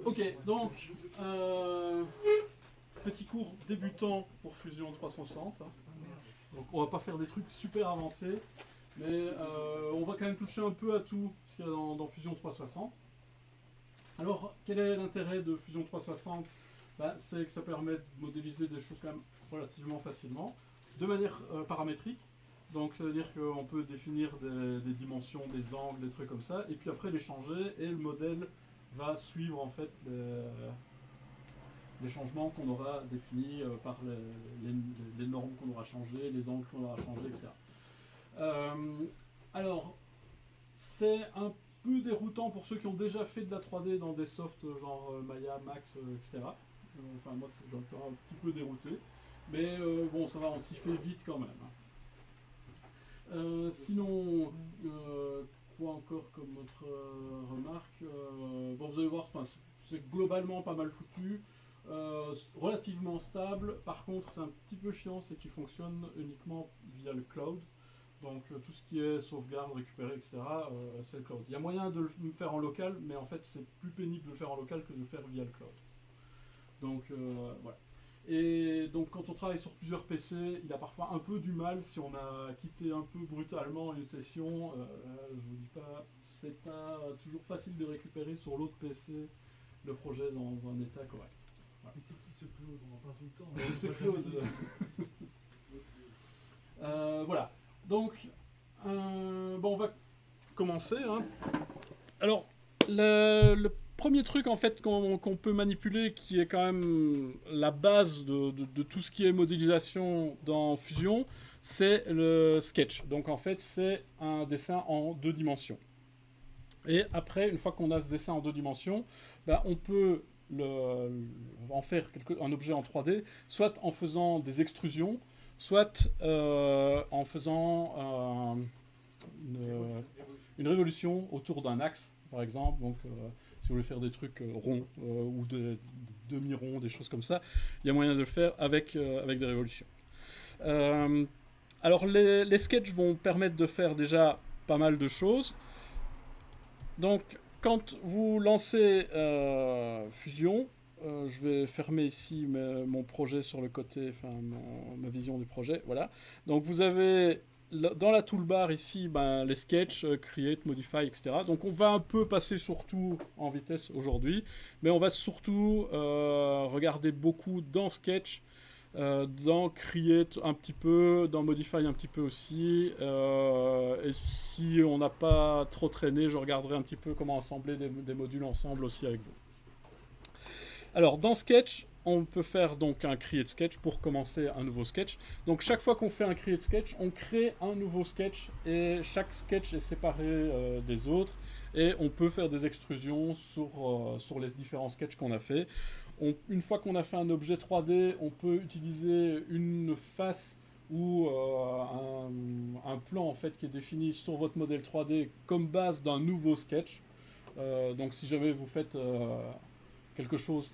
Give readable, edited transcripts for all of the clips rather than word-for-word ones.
Ok, donc, petit cours débutant pour Fusion 360. Donc on va pas faire des trucs super avancés, mais on va quand même toucher un peu à tout ce qu'il y a dans Fusion 360. Alors, quel est l'intérêt de Fusion 360 ? C'est que ça permet de modéliser des choses quand même relativement facilement, de manière paramétrique. Donc ça veut dire qu'on peut définir des dimensions, des angles, des trucs comme ça, et puis après les changer, et le modèle va suivre en fait les changements qu'on aura définis par les normes qu'on aura changées, les angles qu'on aura changés, etc. Alors, c'est un peu déroutant pour ceux qui ont déjà fait de la 3D dans des softs genre Maya, Max, etc. Enfin, moi, j'en suis un petit peu dérouté. Mais bon, ça va, on s'y fait vite quand même. Sinon, quoi encore comme autre remarque bon, vous allez voir, c'est globalement pas mal foutu. Relativement stable. Par contre, c'est un petit peu chiant, c'est qu'il fonctionne uniquement via le cloud. Donc tout ce qui est sauvegarde, récupérer, etc., c'est le cloud. Il y a moyen de le faire en local, mais en fait c'est plus pénible de le faire en local que de le faire via le cloud. Donc voilà. Et donc quand on travaille sur plusieurs PC, il a parfois un peu du mal si on a quitté un peu brutalement une session. Je vous dis pas, c'est pas toujours facile de récupérer sur l'autre PC le projet dans un état correct. Voilà. Mais c'est qui ce Claude? On en parle tout le temps. C'est Claude. Voilà. Donc, bon, on va commencer. Hein. Alors, le premier truc en fait qu'on peut manipuler, qui est quand même la base de tout ce qui est modélisation dans Fusion, c'est le sketch. Donc en fait, c'est un dessin en 2 dimensions. Et après, une fois qu'on a ce dessin en 2 dimensions, on peut en faire un objet en 3D, soit en faisant des extrusions, soit en faisant une révolution autour d'un axe, par exemple. Donc, si vous voulez faire des trucs ronds ou des demi-ronds, des choses comme ça, il y a moyen de le faire avec des révolutions. Alors, les sketchs vont permettre de faire déjà pas mal de choses. Donc, quand vous lancez Fusion, je vais fermer ici mon projet sur le côté, enfin ma vision du projet, voilà. Donc vous avez dans la toolbar ici les sketchs, create, modify, etc. Donc on va un peu passer sur tout en vitesse aujourd'hui, mais on va surtout regarder beaucoup dans sketch, dans create un petit peu, dans modify un petit peu aussi, et si on n'a pas trop traîné, je regarderai un petit peu comment assembler des modules ensemble aussi avec vous. Alors dans sketch, on peut faire donc un create sketch pour commencer un nouveau sketch. Donc chaque fois qu'on fait un create sketch, on crée un nouveau sketch et chaque sketch est séparé des autres, et on peut faire des extrusions sur les différents sketchs qu'on a fait. Une fois qu'on a fait un objet 3D, on peut utiliser une face ou un plan en fait qui est défini sur votre modèle 3D comme base d'un nouveau sketch. Donc si jamais vous faites quelque chose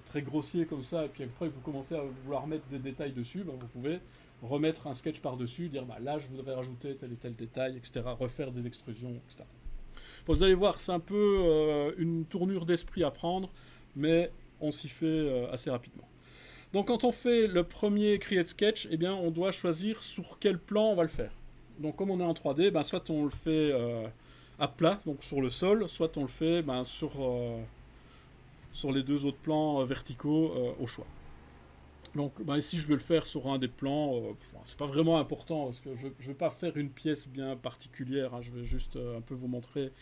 très grossier comme ça, et puis après vous commencez à vouloir mettre des détails dessus, vous pouvez remettre un sketch par-dessus, dire là je voudrais rajouter tel et tel détail, etc., refaire des extrusions, etc. Bon, vous allez voir, c'est un peu une tournure d'esprit à prendre, mais on s'y fait assez rapidement. Donc quand on fait le premier create sketch, on doit choisir sur quel plan on va le faire. Donc comme on est en 3D, soit on le fait à plat, donc sur le sol, soit on le fait sur les 2 autres plans verticaux au choix. Donc ici je vais le faire sur un des plans, c'est pas vraiment important parce que je ne vais pas faire une pièce bien particulière, hein, je vais juste un peu vous montrer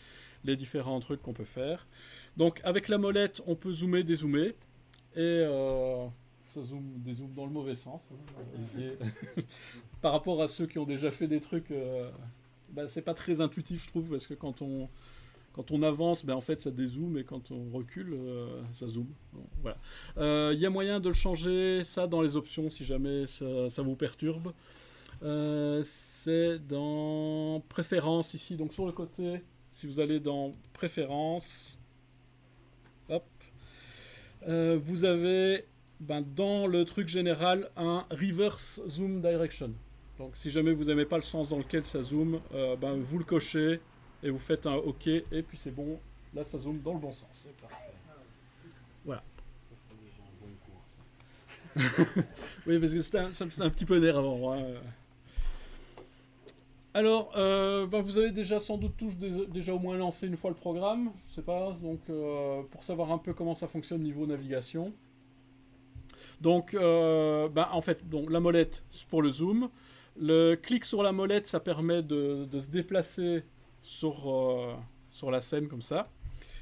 les différents trucs qu'on peut faire. Donc avec la molette on peut zoomer, dézoomer, et ça dézoome dans le mauvais sens, hein, par rapport à ceux qui ont déjà fait des trucs, c'est pas très intuitif je trouve, parce que quand on avance, en fait ça dézoome, et quand on recule, ça zoome. Bon, voilà. Y a moyen de le changer, ça, dans les options, si jamais ça vous perturbe. C'est dans Préférences, ici, donc sur le côté, si vous allez dans Préférences, hop, vous avez, dans le truc général, un Reverse Zoom Direction. Donc si jamais vous n'aimez pas le sens dans lequel ça zoome, vous le cochez, et vous faites un OK, et puis c'est bon, là ça zoome dans le bon sens. C'est parfait. Voilà. Ça, c'est déjà un bon cours, ça. Oui, parce que c'est un petit peu énervant. Hein. Alors, vous avez déjà sans doute tous déjà au moins lancé une fois le programme, je sais pas, donc pour savoir un peu comment ça fonctionne niveau navigation. Donc, en fait, donc, la molette c'est pour le zoom. Le clic sur la molette, ça permet de se déplacer sur la scène comme ça.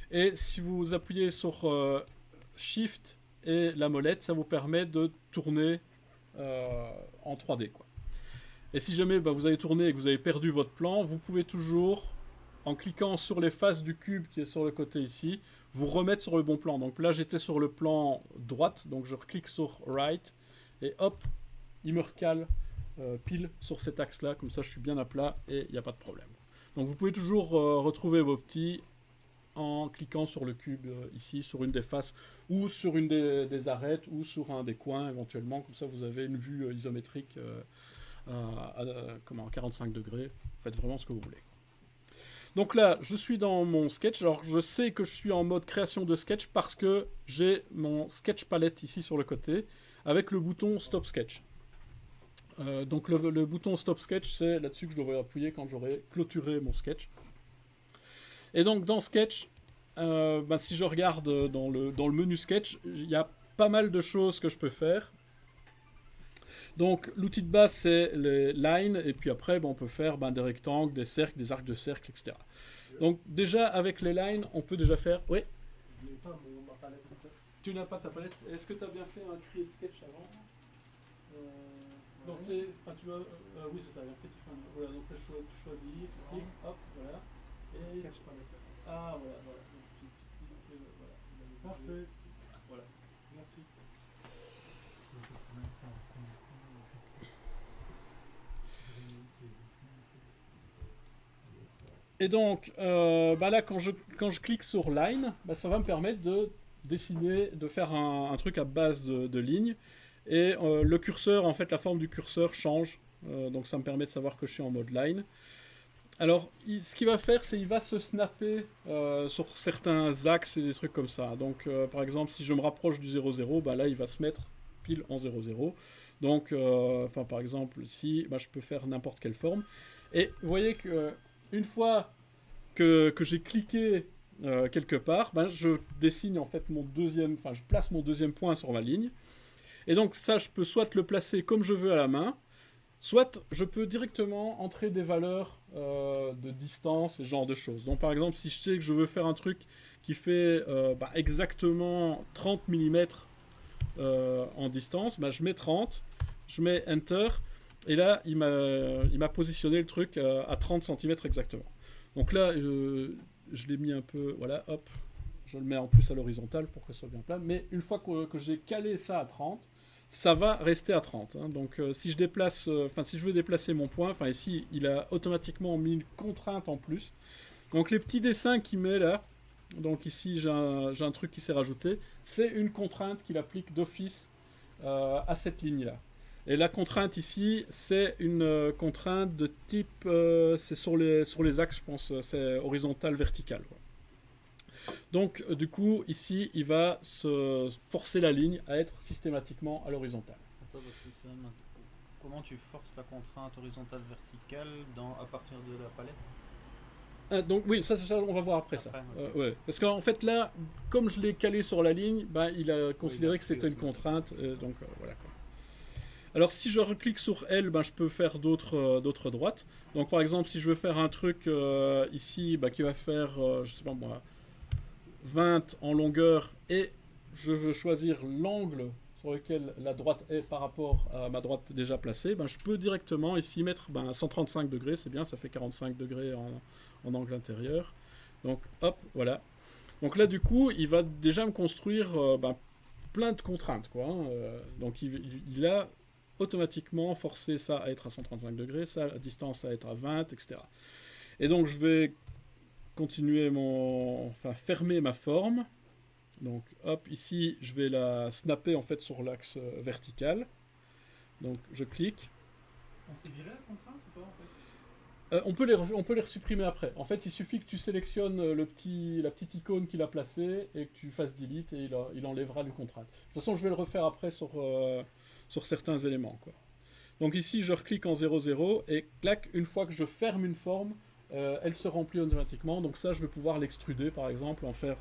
Et si vous appuyez sur Shift et la molette, ça vous permet de tourner en 3D, quoi. Et si jamais vous avez tourné et que vous avez perdu votre plan, vous pouvez toujours, en cliquant sur les faces du cube qui est sur le côté ici, vous remettre sur le bon plan. Donc là, j'étais sur le plan droite, donc je reclique sur Right, et hop, il me recale pile sur cet axe-là, comme ça je suis bien à plat et il n'y a pas de problème. Donc vous pouvez toujours retrouver vos petits en cliquant sur le cube ici, sur une des faces, ou sur une des arêtes, ou sur un des coins éventuellement, comme ça vous avez une vue isométrique à 45 degrés, faites vraiment ce que vous voulez. Donc là, je suis dans mon sketch, alors je sais que je suis en mode création de sketch parce que j'ai mon sketch palette ici sur le côté, avec le bouton Stop Sketch. Donc le bouton Stop Sketch, c'est là-dessus que je devrais appuyer quand j'aurai clôturé mon sketch. Et donc dans Sketch, si je regarde dans le menu Sketch, il y a pas mal de choses que je peux faire. Donc l'outil de base c'est les lines, et puis après on peut faire des rectangles, des cercles, des arcs de cercle, etc. Donc déjà avec les lines, on peut déjà faire... Oui. Je n'ai pas ma palette. Tu n'as pas ta palette. Est-ce que tu as bien fait un create sketch avant? Donc c'est... tu vas... oui c'est ça, en fait tu fais un... Voilà, donc tu choisis, tu cliques, hop, voilà. Et... Sketch palette. Ah voilà, voilà. Donc, tu cliques, voilà. Parfait. Voilà. Merci. Et donc, là, quand je clique sur Line, ça va me permettre de dessiner, de faire un truc à base de lignes. Et le curseur, en fait, la forme du curseur change. Donc, ça me permet de savoir que je suis en mode Line. Alors, ce qu'il va faire, c'est qu'il va se snapper sur certains axes et des trucs comme ça. Donc, par exemple, si je me rapproche du 0,0, là, il va se mettre pile en 0,0. Donc, par exemple, ici, je peux faire n'importe quelle forme. Et vous voyez que une fois que j'ai cliqué quelque part, je dessine en fait je place mon deuxième point sur ma ligne. Et donc ça, je peux soit le placer comme je veux à la main, soit je peux directement entrer des valeurs de distance et ce genre de choses. Donc par exemple, si je sais que je veux faire un truc qui fait exactement 30 mm en distance, je mets 30, je mets Enter, et là, il m'a positionné le truc à 30 cm exactement. Donc là, je l'ai mis un peu, voilà, hop, je le mets en plus à l'horizontale pour que ce soit bien plat. Mais une fois que j'ai calé ça à 30, ça va rester à 30. Hein. Donc si je déplace, si je veux déplacer mon point, ici, il a automatiquement mis une contrainte en plus. Donc les petits dessins qu'il met là, donc ici j'ai un truc qui s'est rajouté, c'est une contrainte qu'il applique d'office à cette ligne-là. Et la contrainte ici, c'est une contrainte de type, c'est sur les axes, je pense, c'est horizontal, vertical. Quoi. Donc, du coup, ici, il va se forcer la ligne à être systématiquement à l'horizontale. Attends, parce que comment tu forces la contrainte horizontale verticale à partir de la palette? Donc oui, ça on va voir après ça. Okay. Ouais. Parce qu'en fait là, comme je l'ai calé sur la ligne, il a considéré que c'était une contrainte, donc voilà quoi. Alors si je reclique sur L, je peux faire d'autres droites. Donc par exemple, si je veux faire un truc ici qui va faire, je sais pas moi, 20 en longueur, et je veux choisir l'angle sur lequel la droite est par rapport à ma droite déjà placée, je peux directement ici mettre 135 degrés, c'est bien, ça fait 45 degrés en angle intérieur. Donc hop, voilà. Donc là du coup, il va déjà me construire plein de contraintes, quoi. Hein. Donc il a automatiquement forcer ça à être à 135 degrés, ça à distance à être à 20, etc. Et donc je vais continuer fermer ma forme. Donc hop, ici je vais la snapper en fait sur l'axe vertical. Donc je clique. On s'est viré la contrainte ou pas en fait? On peut les supprimer après. En fait, il suffit que tu sélectionnes la petite icône qu'il a placée et que tu fasses delete et il enlèvera les contraintes. De toute façon, je vais le refaire après sur certains éléments, quoi. Donc ici, je reclique en 0,0 et clac, une fois que je ferme une forme, elle se remplit automatiquement. Donc ça, je vais pouvoir l'extruder, par exemple, en faire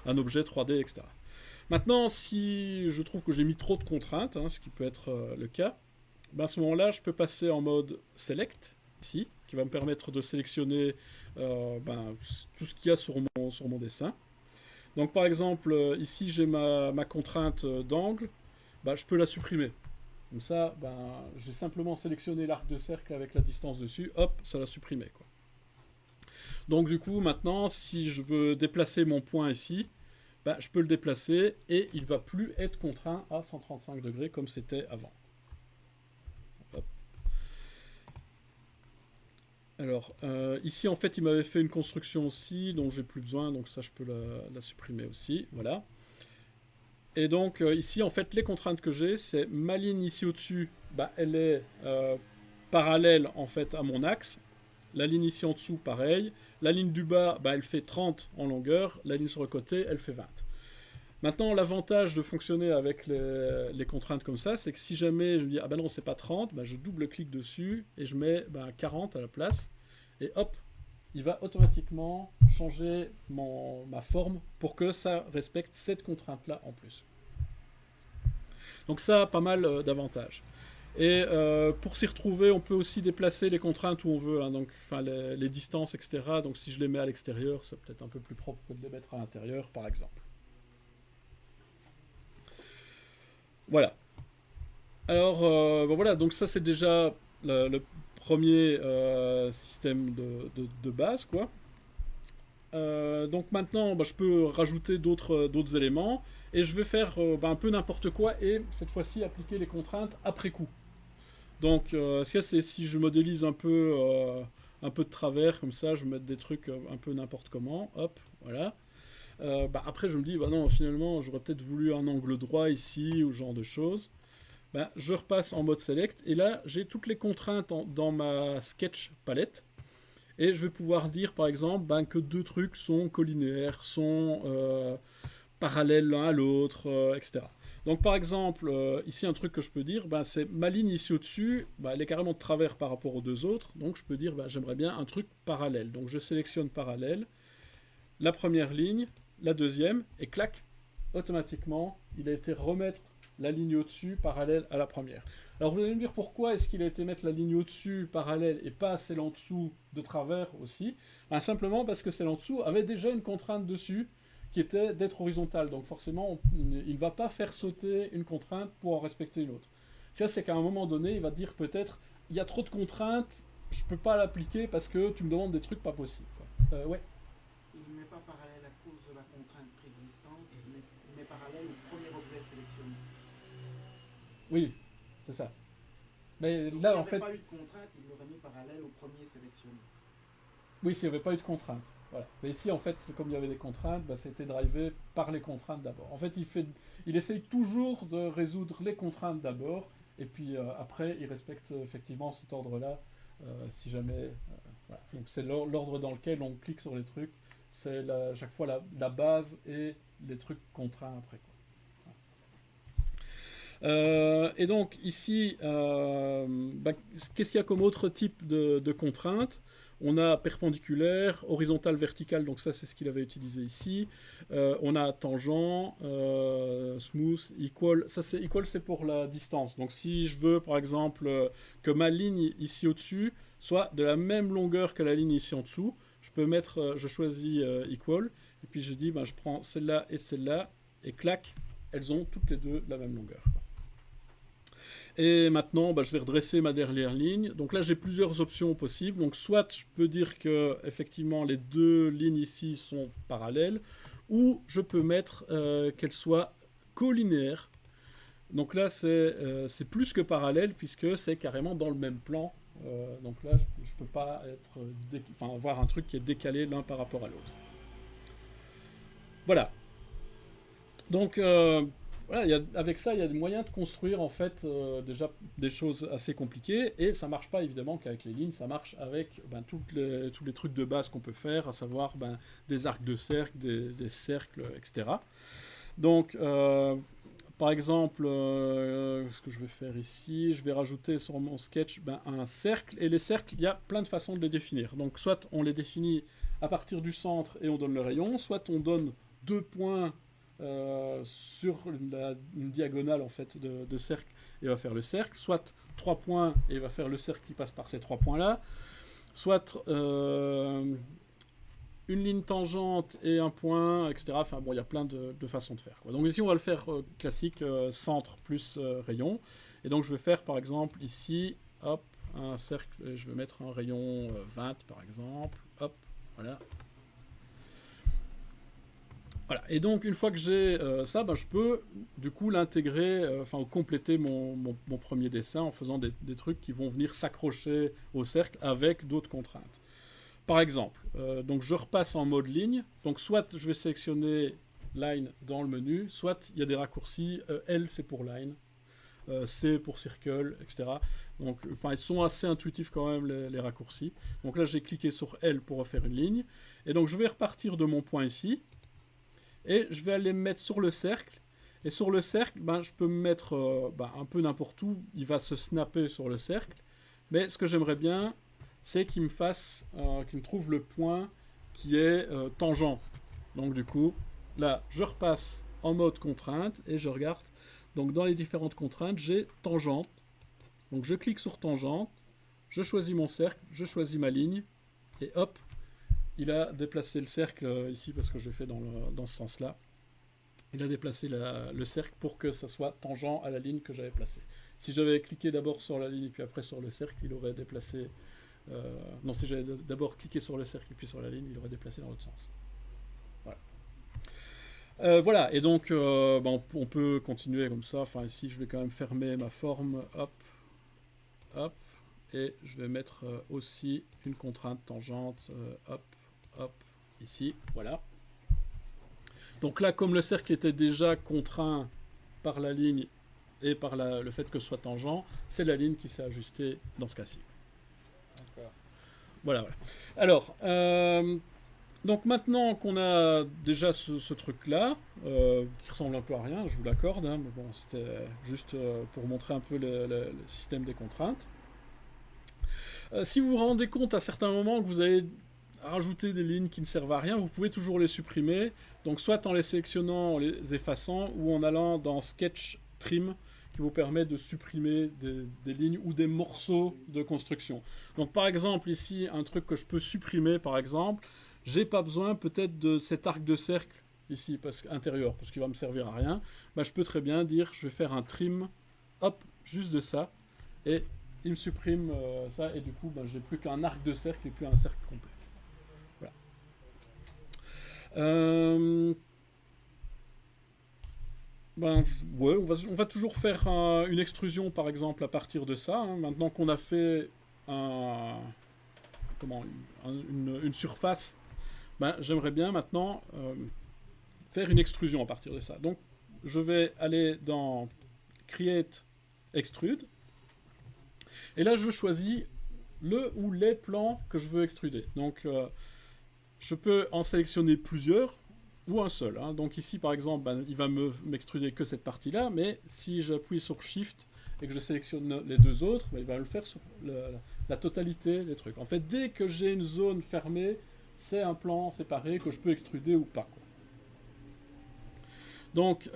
un objet 3D, etc. Maintenant, si je trouve que j'ai mis trop de contraintes, ce qui peut être le cas, ben à ce moment-là, je peux passer en mode Select, ici, qui va me permettre de sélectionner tout ce qu'il y a sur mon dessin. Donc par exemple, ici j'ai ma contrainte d'angle, je peux la supprimer. Comme ça, j'ai simplement sélectionné l'arc de cercle avec la distance dessus, hop, ça l'a supprimé, quoi. Donc du coup, maintenant, si je veux déplacer mon point ici, je peux le déplacer et il ne va plus être contraint à 135 degrés comme c'était avant. Hop. Alors, ici, en fait, il m'avait fait une construction aussi, dont j'ai plus besoin, donc ça, je peux la supprimer aussi, voilà. Et donc, ici, en fait, les contraintes que j'ai, c'est ma ligne ici au-dessus, elle est parallèle, en fait, à mon axe. La ligne ici en dessous, pareil. La ligne du bas, elle fait 30 en longueur. La ligne sur le côté, elle fait 20. Maintenant, l'avantage de fonctionner avec les contraintes comme ça, c'est que si jamais je me dis, ah ben non, c'est pas 30, je double-clique dessus et je mets 40 à la place. Et hop, il va automatiquement changer ma forme pour que ça respecte cette contrainte-là en plus. Donc ça a pas mal d'avantages. Et pour s'y retrouver, on peut aussi déplacer les contraintes où on veut, donc les distances, etc. Donc si je les mets à l'extérieur, c'est peut-être un peu plus propre que de les mettre à l'intérieur, par exemple. Voilà. Alors, voilà, donc ça c'est déjà le premier système de base, quoi. Donc maintenant, je peux rajouter d'autres éléments, et je vais faire un peu n'importe quoi, et cette fois-ci appliquer les contraintes après coup. Donc, si je modélise un peu de travers, comme ça, je vais mettre des trucs un peu n'importe comment, hop, voilà. Après, je me dis, non, finalement, j'aurais peut-être voulu un angle droit ici, ou ce genre de choses. Je repasse en mode Select, et là, j'ai toutes les contraintes dans ma Sketch palette. Et je vais pouvoir dire, par exemple, que deux trucs sont collinéaires, sont parallèles l'un à l'autre, etc. Donc, par exemple, ici, un truc que je peux dire, c'est ma ligne ici au-dessus, elle est carrément de travers par rapport aux deux autres. Donc, je peux dire, j'aimerais bien un truc parallèle. Donc, je sélectionne parallèle, la première ligne, la deuxième, et clac, automatiquement, il a été remettre la ligne au-dessus parallèle à la première. Alors vous allez me dire pourquoi est-ce qu'il a été mettre la ligne au-dessus parallèle et pas celle en dessous de travers aussi. Simplement parce que celle en dessous avait déjà une contrainte dessus qui était d'être horizontale. Donc forcément, il ne va pas faire sauter une contrainte pour en respecter une autre. Ça, c'est qu'à un moment donné, il va dire peut-être, il y a trop de contraintes, je ne peux pas l'appliquer parce que tu me demandes des trucs pas possibles. Ouais. Il ne met pas parallèle à cause de la contrainte préexistante, il met parallèle au premier objet sélectionné. Oui, c'est ça. Mais donc, là, en fait. S'il n'y avait pas eu de contrainte, il l'aurait mis parallèle au premier sélectionné. Oui, s'il n'y avait pas eu de contrainte. Voilà. Mais ici, en fait, comme il y avait des contraintes, c'était drivé par les contraintes d'abord. En fait, il essaye toujours de résoudre les contraintes d'abord, et puis après, il respecte effectivement cet ordre-là, si jamais. Voilà. Donc, c'est l'ordre dans lequel on clique sur les trucs. C'est chaque fois la base et les trucs contraints après, quoi. Et donc ici, qu'est-ce qu'il y a comme autre type de contraintes? On a perpendiculaire, horizontal, vertical, donc ça c'est ce qu'il avait utilisé ici. On a tangent, smooth, equal. Ça c'est equal, c'est pour la distance. Donc si je veux par exemple que ma ligne ici au-dessus soit de la même longueur que la ligne ici en dessous, je choisis equal, et puis je dis je prends celle-là, et clac, elles ont toutes les deux la même longueur. Et maintenant, je vais redresser ma dernière ligne. Donc là, j'ai plusieurs options possibles. Donc soit je peux dire que effectivement les deux lignes ici sont parallèles, ou je peux mettre qu'elles soient collinéaires. Donc là, c'est plus que parallèle puisque c'est carrément dans le même plan. Donc là, je peux pas avoir un truc qui est décalé l'un par rapport à l'autre. Voilà. Donc voilà, avec ça, il y a des moyens de construire en fait déjà des choses assez compliquées, et ça marche pas évidemment qu'avec les lignes, ça marche avec tous les trucs de base qu'on peut faire, à savoir des arcs de cercle, des cercles, etc. Donc, par exemple, ce que je vais faire ici, je vais rajouter sur mon sketch un cercle, et les cercles, il y a plein de façons de les définir. Donc, soit on les définit à partir du centre et on donne le rayon, soit on donne 2 points sur une diagonale en fait de cercle et va faire le cercle, soit 3 points et va faire le cercle qui passe par ces 3 points là, soit une ligne tangente et un point, etc. Enfin bon, il y a plein de façons de faire, quoi. Donc ici on va le faire classique, centre plus rayon, et donc je vais faire par exemple ici, hop, un cercle, je vais mettre un rayon 20 par exemple, hop, voilà. Voilà, et donc une fois que j'ai ça, je peux du coup l'intégrer, compléter mon premier dessin en faisant des trucs qui vont venir s'accrocher au cercle avec d'autres contraintes. Par exemple, donc je repasse en mode ligne, donc soit je vais sélectionner line dans le menu, soit il y a des raccourcis, L c'est pour line, C pour circle, etc. Donc, ils sont assez intuitifs quand même les raccourcis. Donc là j'ai cliqué sur L pour refaire une ligne, et donc je vais repartir de mon point ici, et je vais aller me mettre sur le cercle, et sur le cercle, je peux me mettre un peu n'importe où, il va se snapper sur le cercle, mais ce que j'aimerais bien, c'est qu'il me fasse, qu'il me trouve le point qui est tangent. Donc du coup, là, je repasse en mode contrainte, et je regarde, donc dans les différentes contraintes, j'ai tangente, donc je clique sur tangente, je choisis mon cercle, je choisis ma ligne, et hop, il a déplacé le cercle ici, parce que je l'ai fait dans ce sens-là. Il a déplacé le cercle pour que ça soit tangent à la ligne que j'avais placée. Si j'avais cliqué d'abord sur la ligne et puis après sur le cercle, il aurait déplacé... non, si j'avais d'abord cliqué sur le cercle et puis sur la ligne, il aurait déplacé dans l'autre sens. Voilà. Voilà, et donc on peut continuer comme ça. Enfin, ici, je vais quand même fermer ma forme. Hop, hop. Et je vais mettre aussi une contrainte tangente. Hop, hop, ici. Voilà. Donc là, comme le cercle était déjà contraint par la ligne et par le fait que ce soit tangent, c'est la ligne qui s'est ajustée dans ce cas-ci. D'accord. Voilà. Alors, donc maintenant qu'on a déjà ce truc-là, qui ressemble un peu à rien, je vous l'accorde, mais bon, c'était juste pour montrer un peu le système des contraintes. Si vous vous rendez compte à certains moments que vous avez rajouté des lignes qui ne servent à rien, vous pouvez toujours les supprimer, donc soit en les sélectionnant, en les effaçant, ou en allant dans Sketch Trim, qui vous permet de supprimer des lignes ou des morceaux de construction. Donc par exemple ici, un truc que je peux supprimer par exemple, j'ai pas besoin peut-être de cet arc de cercle ici, intérieur, parce qu'il va me servir à rien, je peux très bien dire, je vais faire un trim, hop, juste de ça, et il me supprime ça, et du coup j'ai plus qu'un arc de cercle et plus un cercle complet. Voilà. Ouais, on va toujours faire une extrusion par exemple à partir de ça, hein. Maintenant qu'on a fait une surface, j'aimerais bien maintenant faire une extrusion à partir de ça. Donc je vais aller dans Create Extrude, et là je choisis le ou les plans que je veux extruder. Donc je peux en sélectionner plusieurs ou un seul, hein. Donc ici par exemple il va m'extruder que cette partie là, mais si j'appuie sur Shift et que je sélectionne les deux autres, il va le faire sur la totalité des trucs. En fait, dès que j'ai une zone fermée, c'est un plan séparé que je peux extruder ou pas, quoi. Donc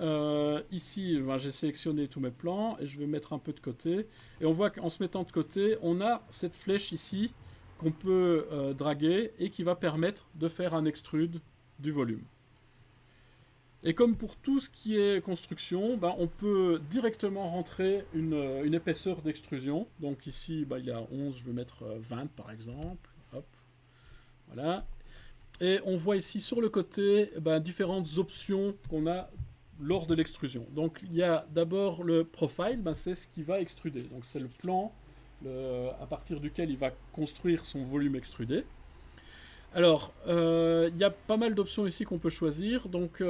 ici j'ai sélectionné tous mes plans et je vais mettre un peu de côté, et on voit qu'en se mettant de côté on a cette flèche ici qu'on peut draguer et qui va permettre de faire un extrude du volume. Et comme pour tout ce qui est construction, on peut directement rentrer une épaisseur d'extrusion. Donc ici, il y a 11, je vais mettre 20 par exemple. Hop. Voilà. Et on voit ici sur le côté différentes options qu'on a lors de l'extrusion. Donc il y a d'abord le profile, c'est ce qui va extruder. Donc c'est le plan à partir duquel il va construire son volume extrudé. Alors, il y a pas mal d'options ici qu'on peut choisir. Donc,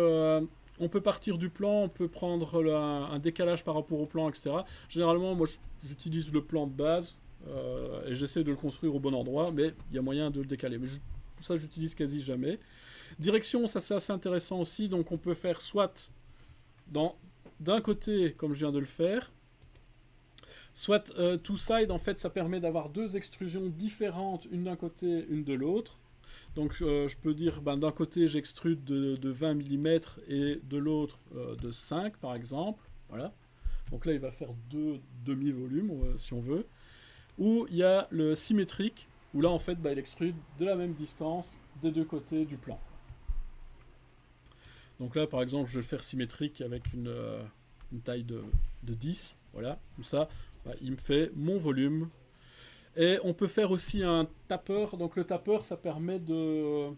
on peut partir du plan, on peut prendre un décalage par rapport au plan, etc. Généralement, moi, j'utilise le plan de base et j'essaie de le construire au bon endroit, mais il y a moyen de le décaler. Mais ça, j'utilise quasi jamais. Direction, ça c'est assez intéressant aussi. Donc, on peut faire soit d'un côté, comme je viens de le faire, soit two side, en fait, ça permet d'avoir deux extrusions différentes, une d'un côté, une de l'autre. Donc je peux dire, d'un côté j'extrude de 20 mm et de l'autre de 5 par exemple. Voilà. Donc là il va faire deux demi-volumes si on veut. Ou il y a le symétrique, où là en fait il extrude de la même distance des deux côtés du plan. Donc là par exemple je vais le faire symétrique avec une taille de 10. Voilà, comme ça il me fait mon volume. Et on peut faire aussi un tapeur. Donc le tapeur, ça permet de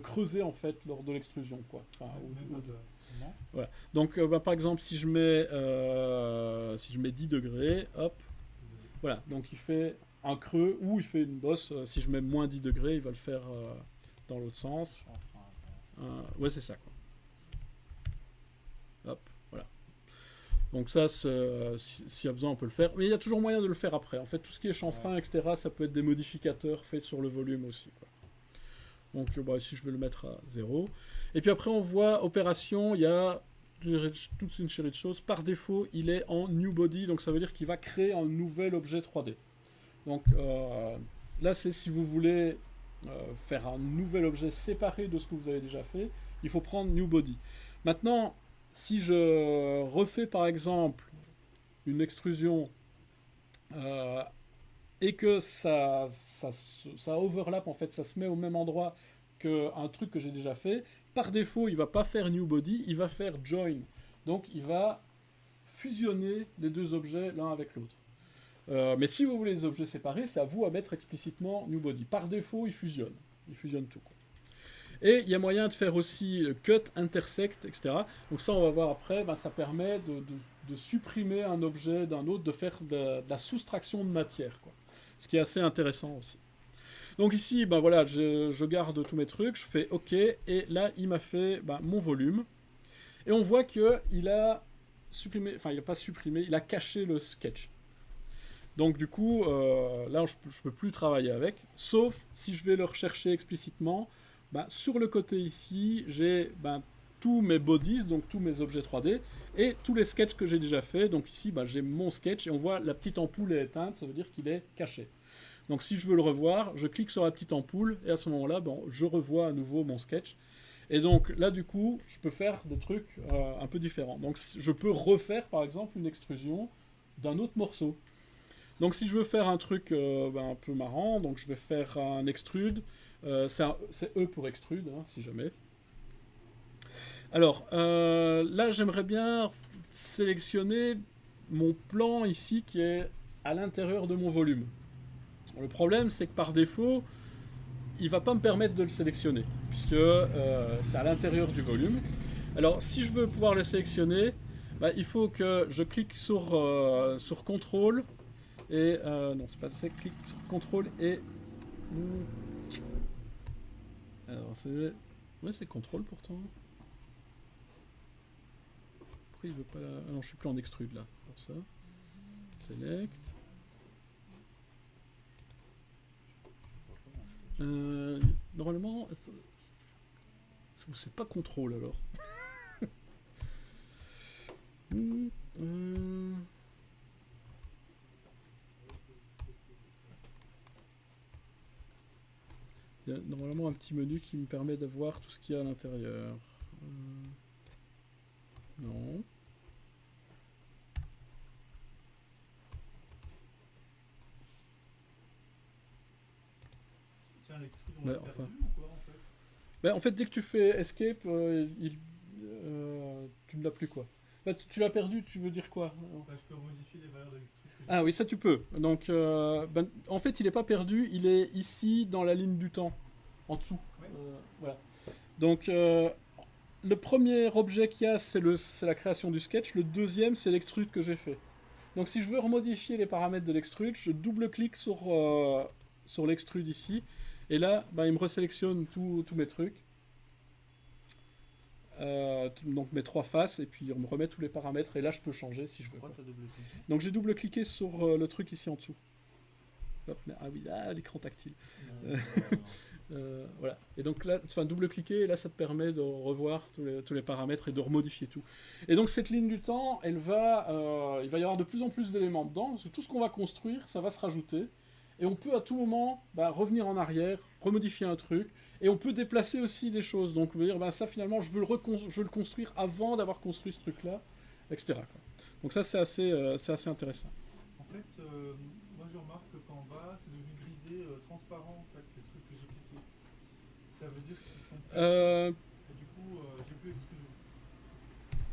creuser en fait lors de l'extrusion, quoi. Enfin, voilà. Donc par exemple, si je mets 10 degrés, hop, voilà. Donc il fait un creux ou il fait une bosse. Si je mets moins 10 degrés, il va le faire dans l'autre sens. Ouais, c'est ça, quoi. Hop. Donc ça, s'il y a besoin, on peut le faire. Mais il y a toujours moyen de le faire après. En fait, tout ce qui est chanfrein, etc., ça peut être des modificateurs faits sur le volume aussi, quoi. Donc ici, je vais le mettre à 0. Et puis après, on voit opération, il y a toute une série de choses. Par défaut, il est en new body, donc ça veut dire qu'il va créer un nouvel objet 3D. Donc là, c'est si vous voulez faire un nouvel objet séparé de ce que vous avez déjà fait, il faut prendre new body. Maintenant, si je refais par exemple une extrusion et que ça overlap, en fait, ça se met au même endroit qu'un truc que j'ai déjà fait, par défaut, il ne va pas faire new body, il va faire join. Donc il va fusionner les deux objets l'un avec l'autre. Mais si vous voulez les objets séparés, c'est à vous à mettre explicitement new body. Par défaut, il fusionne tout, quoi. Et il y a moyen de faire aussi cut, intersect, etc. Donc ça, on va voir après, ça permet de supprimer un objet d'un autre, de faire de la soustraction de matière, quoi. Ce qui est assez intéressant aussi. Donc ici, voilà, je garde tous mes trucs, je fais OK, et là, il m'a fait mon volume. Et on voit qu'il a supprimé, enfin, il n'a pas supprimé, il a caché le sketch. Donc du coup, là, je ne peux plus travailler avec, sauf si je vais le rechercher explicitement. Sur le côté ici, j'ai tous mes bodies, donc tous mes objets 3D, et tous les sketchs que j'ai déjà fait. Donc ici, j'ai mon sketch, et on voit la petite ampoule est éteinte, ça veut dire qu'il est caché. Donc si je veux le revoir, je clique sur la petite ampoule, et à ce moment-là, je revois à nouveau mon sketch. Et donc là, du coup, je peux faire des trucs un peu différents. Donc je peux refaire, par exemple, une extrusion d'un autre morceau. Donc si je veux faire un truc un peu marrant, donc je vais faire un extrude. C'est E pour extrude, hein, si jamais. Alors, là, j'aimerais bien sélectionner mon plan ici qui est à l'intérieur de mon volume. Le problème, c'est que par défaut, il ne va pas me permettre de le sélectionner, puisque c'est à l'intérieur du volume. Alors, si je veux pouvoir le sélectionner, il faut que je clique sur CTRL et... non, c'est pas ça, clique sur CTRL et... Alors, c'est... Ouais, c'est CTRL pourtant. Pourquoi il veut pas la... Ah non, je suis plus en extrude là, pour ça. Select. Normalement... C'est pas CTRL alors. Il y a normalement un petit menu qui me permet de voir tout ce qu'il y a à l'intérieur. Non. C'est un extrude, on l'a perdu ou quoi en fait? En fait, dès que tu fais Escape, tu ne l'as plus, quoi. Tu l'as perdu, tu veux dire quoi? Je peux modifier les valeurs de l'extrude. Ah oui, ça tu peux. Donc, en fait, il n'est pas perdu, il est ici dans la ligne du temps, en dessous. Ouais. Voilà. Donc, le premier objet qu'il y a, c'est la création du sketch. Le deuxième, c'est l'extrude que j'ai fait. Donc, si je veux remodifier les paramètres de l'extrude, je double-clique sur l'extrude ici. Et là, il me resélectionne tous mes trucs. donc mes 3 faces, et puis on me remet tous les paramètres, et là je peux changer si je veux. Pourquoi t'as double-cliqué? Donc j'ai double-cliqué sur le truc ici en dessous. Hop, ah oui, l'écran tactile. Voilà. Et donc là, enfin double-cliquer, et là ça te permet de revoir tous les paramètres et de remodifier tout. Et donc cette ligne du temps, il va y avoir de plus en plus d'éléments dedans, parce que tout ce qu'on va construire, ça va se rajouter. Et on peut à tout moment revenir en arrière, remodifier un truc, et on peut déplacer aussi des choses. Donc on peut dire, ça finalement, je veux le construire avant d'avoir construit ce truc-là, etc. quoi. Donc ça, c'est assez intéressant. En fait, moi je remarque que quand on va, c'est devenu grisé, transparent en fait, les trucs que j'ai cliqués. Ça veut dire qu'ils sont. Et du coup, j'ai plus excusé.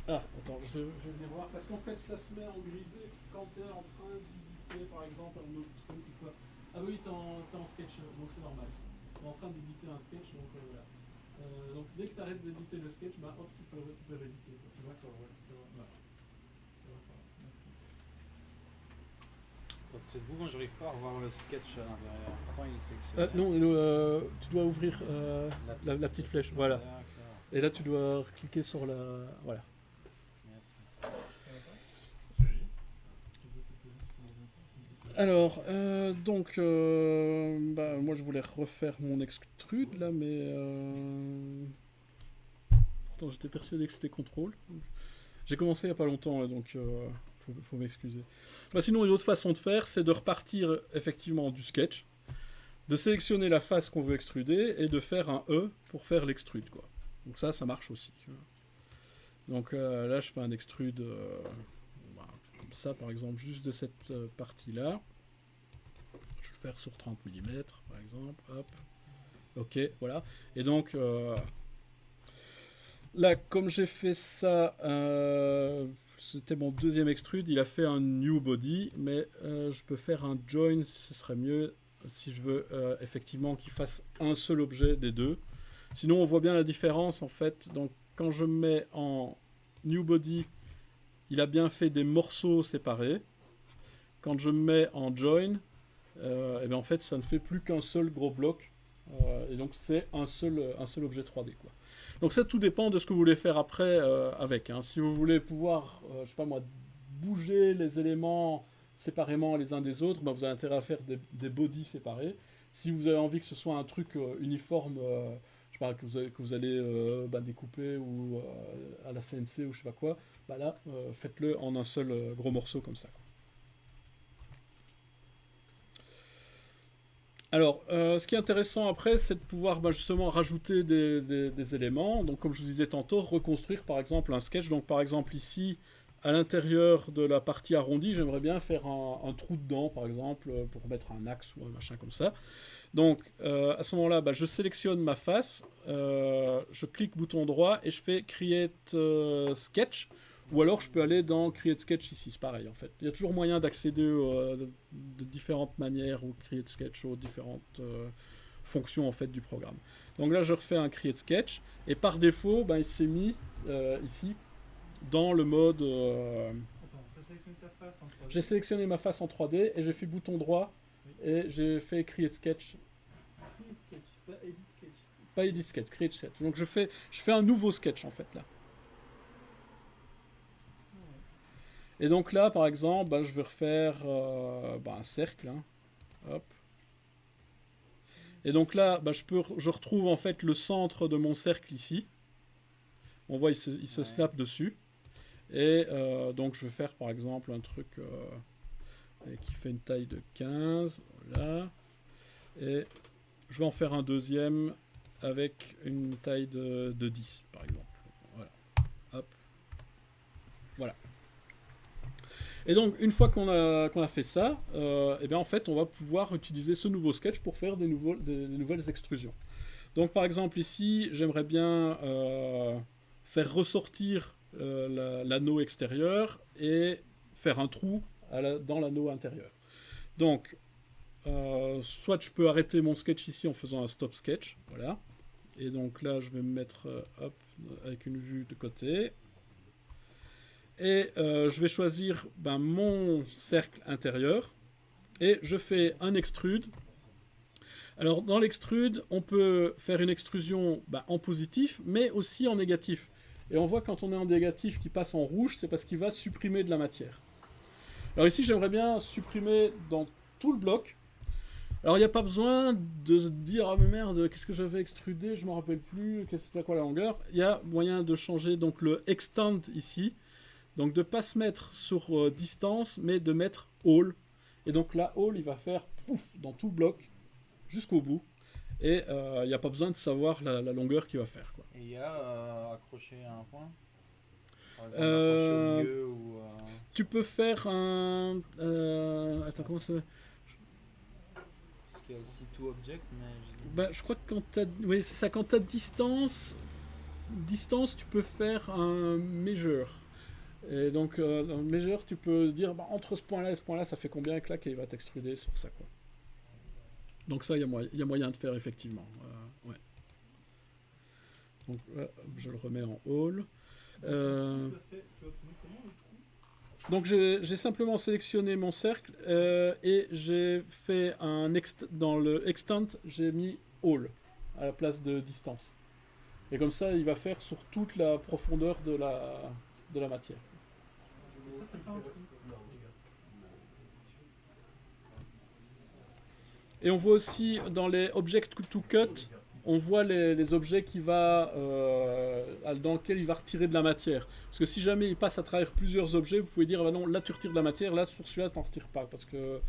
Ah, attends, je vais venir voir, parce qu'en fait, ça se met en grisé quand tu es en train d'éditer, par exemple, un autre truc ou quoi. Ah oui, t'es en sketch, donc c'est normal. T'es en train d'éditer un sketch, donc voilà. Donc dès que tu arrêtes d'éditer le sketch, hop, tu peux l'éditer. D'accord, ouais, ça va. Voilà. Merci. C'est vous, moi j'arrive pas à revoir le sketch à l'intérieur. Attends, il est sélectionné. Non, tu dois ouvrir la petite flèche, voilà. D'accord. Et là, tu dois cliquer sur la... Voilà. Merci. Alors, donc, moi je voulais refaire mon extrude là, mais pourtant j'étais persuadé que c'était contrôle. J'ai commencé il n'y a pas longtemps, là, donc faut m'excuser. Sinon, une autre façon de faire, c'est de repartir effectivement du sketch, de sélectionner la face qu'on veut extruder et de faire un E pour faire l'extrude, quoi. Donc ça marche aussi. Donc là, je fais un extrude. Ça par exemple juste de cette partie là je vais le faire sur 30 mm par exemple, hop, ok, voilà, et donc là comme j'ai fait ça, c'était mon deuxième extrude, il a fait un new body, mais je peux faire un join, ce serait mieux si je veux effectivement qu'il fasse un seul objet des deux, sinon on voit bien la différence en fait. Donc quand je mets en new body, il a bien fait des morceaux séparés. Quand je mets en join, et bien en fait, ça ne fait plus qu'un seul gros bloc. Et donc, c'est un seul objet 3D, quoi. Donc, ça, tout dépend de ce que vous voulez faire après avec. Hein. Si vous voulez pouvoir, je sais pas moi, bouger les éléments séparément les uns des autres, vous avez intérêt à faire des bodies séparés. Si vous avez envie que ce soit un truc uniforme, je sais pas, que vous allez découper ou à la CNC ou je sais pas quoi, là, faites-le en un seul gros morceau comme ça. Quoi. Alors, ce qui est intéressant après, c'est de pouvoir justement rajouter des éléments. Donc, comme je vous disais tantôt, reconstruire par exemple un sketch. Donc, par exemple, ici, à l'intérieur de la partie arrondie, j'aimerais bien faire un trou dedans, par exemple, pour mettre un axe ou un machin comme ça. Donc, à ce moment-là, je sélectionne ma face, je clique bouton droit et je fais Create Sketch. Ou alors, je peux aller dans Create Sketch ici, c'est pareil en fait. Il y a toujours moyen d'accéder de différentes manières au Create Sketch, aux différentes fonctions en fait du programme. Donc là, je refais un Create Sketch et par défaut, il s'est mis ici dans le mode. Attends, t'as sélectionné ta face en 3D. J'ai sélectionné ma face en 3D et j'ai fait bouton droit et j'ai fait Create Sketch. Create Sketch, pas Edit Sketch. Pas Edit Sketch, Create Sketch. Donc je fais un nouveau sketch en fait là. Et donc là, par exemple, je vais refaire un cercle. Hein. Hop. Et donc là, je retrouve en fait le centre de mon cercle ici. On voit, il se snap dessus. Et donc je vais faire par exemple un truc qui fait une taille de 15. Voilà. Et je vais en faire un deuxième avec une taille de 10, par exemple. Voilà. Hop. Voilà. Et donc, une fois qu'on a fait ça, en fait, on va pouvoir utiliser ce nouveau sketch pour faire des nouvelles extrusions. Donc, par exemple, ici, j'aimerais bien faire ressortir l'anneau extérieur et faire un trou dans l'anneau intérieur. Donc, soit je peux arrêter mon sketch ici en faisant un stop sketch, voilà. Et donc là, je vais me mettre avec une vue de côté. Et je vais choisir mon cercle intérieur et je fais un extrude. Alors dans l'extrude, on peut faire une extrusion en positif, mais aussi en négatif. Et on voit quand on est en négatif qui passe en rouge, c'est parce qu'il va supprimer de la matière. Alors ici, j'aimerais bien supprimer dans tout le bloc. Alors il n'y a pas besoin de se dire « Ah mais merde, qu'est-ce que j'avais extrudé, je ne me rappelle plus, c'était quoi la longueur ?» Il y a moyen de changer donc le extend ici. Donc de ne pas se mettre sur distance, mais de mettre all. Et donc là, all, il va faire pouf dans tout le bloc, jusqu'au bout. Et il n'y a pas besoin de savoir la longueur qu'il va faire, quoi. Et il y a accroché à un point. Par exemple, accroché au milieu ou... Tu peux faire un... attends, comment ça... Parce qu'il y a aussi to object, mais... Bah, je crois que quand tu as... Oui, c'est ça, quand tu as distance, tu peux faire un measure. Et donc, dans le measure, tu peux dire, bah, entre ce point-là et ce point-là, ça fait combien, et clac, et il va t'extruder sur ça, quoi. Donc ça, il y a moyen de faire, effectivement. Ouais. Donc, je le remets en all. Donc j'ai simplement sélectionné mon cercle et j'ai fait dans le extent, j'ai mis all à la place de distance. Et comme ça, il va faire sur toute la profondeur de la matière. Ça, c'est pas un trou. Et on voit aussi dans les object to cut, on voit les objets dans lesquels il va retirer de la matière. Parce que si jamais il passe à travers plusieurs objets, vous pouvez dire, ah non, là tu retires de la matière, là sur celui-là tu n'en retires pas. Parce que...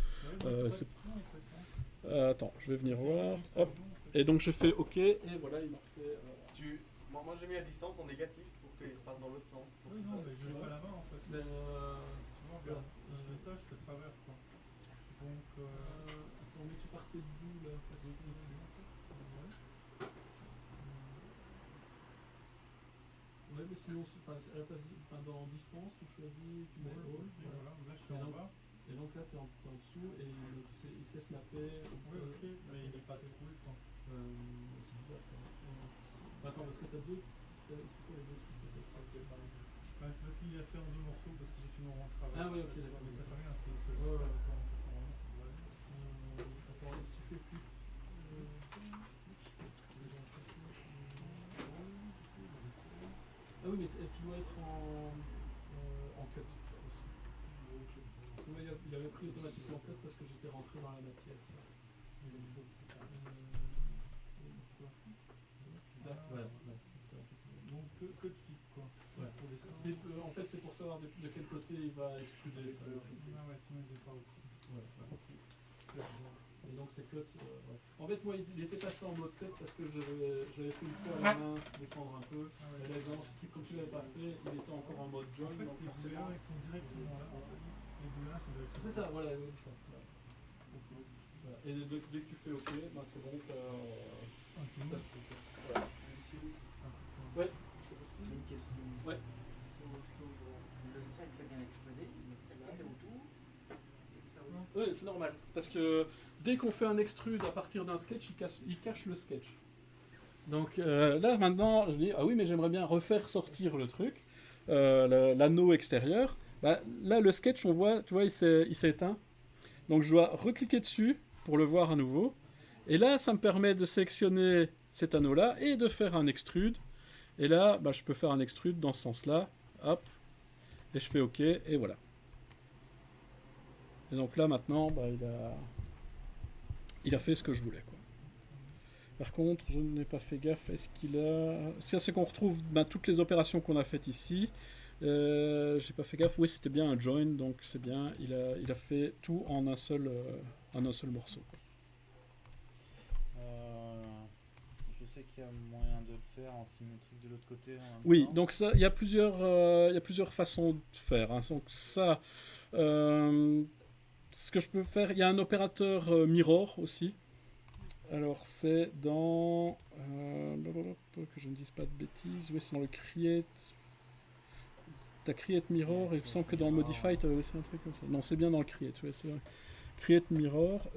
attends, je vais venir voir. Hop. Et donc je fais OK, et voilà, il m'a fait... Moi j'ai mis la distance en négatif pour qu'il parte dans l'autre sens. Oui, non, mais je le fais à la main en fait. Mais Regarde, si je fais ça, je fais travers quoi. Donc, attends, mais tu partais d'où là? Parce que au-dessus en fait. Ouais, mais sinon, à la place dans distance, tu choisis, tu mets all. et voilà, là je suis en bas. Et donc là, tu es en dessous et il sait snapper. Oui, ok, mais il est pas cool quoi. C'est bizarre quand même. Attends, parce que tu as deux. C'est quoi les deux trucs que t'as fait? Bah, c'est parce qu'il a fait en deux morceaux, parce que j'ai fait mon travail. Ah oui, ok, d'accord. Mais ça fait rien, c'est une seule Ouais, ouais. espace. Attends, si tu fais flip. Ah oui, mais tu dois être en cut aussi. Ouais, il avait pris automatiquement en cut parce que j'étais rentré dans la matière. Donc, que de flip quoi. Ouais. Flip, en fait, c'est pour savoir de quel côté il va extruder ça. Ah ouais, sinon il est pas au-dessus. Ouais. Et donc c'est cut. Ouais. En fait, moi, il était passé en mode cut parce que j'avais fait une fois à la main descendre un peu. Ah ouais. Et là, dans ce truc, comme tu l'avais pas fait, il était encore en mode join. En fait, Donc les forcément. deux ils sont directement là. Les deux là sont directement C'est ça, voilà, oui, c'est ça. Voilà. Voilà. Et dès que tu fais OK, ben c'est bon, t'as le truc. Voilà. Ouais. C'est une question. Ouais. Le sac, c'est bien explodé, le sac qui était autour. Oui, c'est normal. Parce que dès qu'on fait un extrude à partir d'un sketch, il cache le sketch. Donc là, maintenant, je dis, ah oui, mais j'aimerais bien refaire sortir le truc, l'anneau extérieur. Bah, là, le sketch, on voit, tu vois, il s'est éteint. Donc je dois recliquer dessus pour le voir à nouveau. Et là, ça me permet de sélectionner cet anneau-là et de faire un extrude. Et là, bah, je peux faire un extrude dans ce sens-là. Hop. Et je fais OK, et voilà. Et donc là, maintenant, bah, il a fait ce que je voulais, quoi. Par contre, je n'ai pas fait gaffe. Est-ce qu'il a... C'est qu'on retrouve toutes les opérations qu'on a faites ici. J'ai pas fait gaffe. Oui, c'était bien un join, donc c'est bien. Il a fait tout en un seul morceau, quoi. Je sais qu'il y a moyen de le faire en symétrique de l'autre côté. Oui, donc ça, il y a plusieurs façons de faire, hein. Donc ça, ce que je peux faire, il y a un opérateur mirror aussi. Alors c'est dans que je ne dise pas de bêtises. Oui, c'est dans le create. T'as create mirror et il me semble que dans le modify t'avais aussi un truc comme ça. Non, c'est bien dans le create. Ouais, c'est create mirror.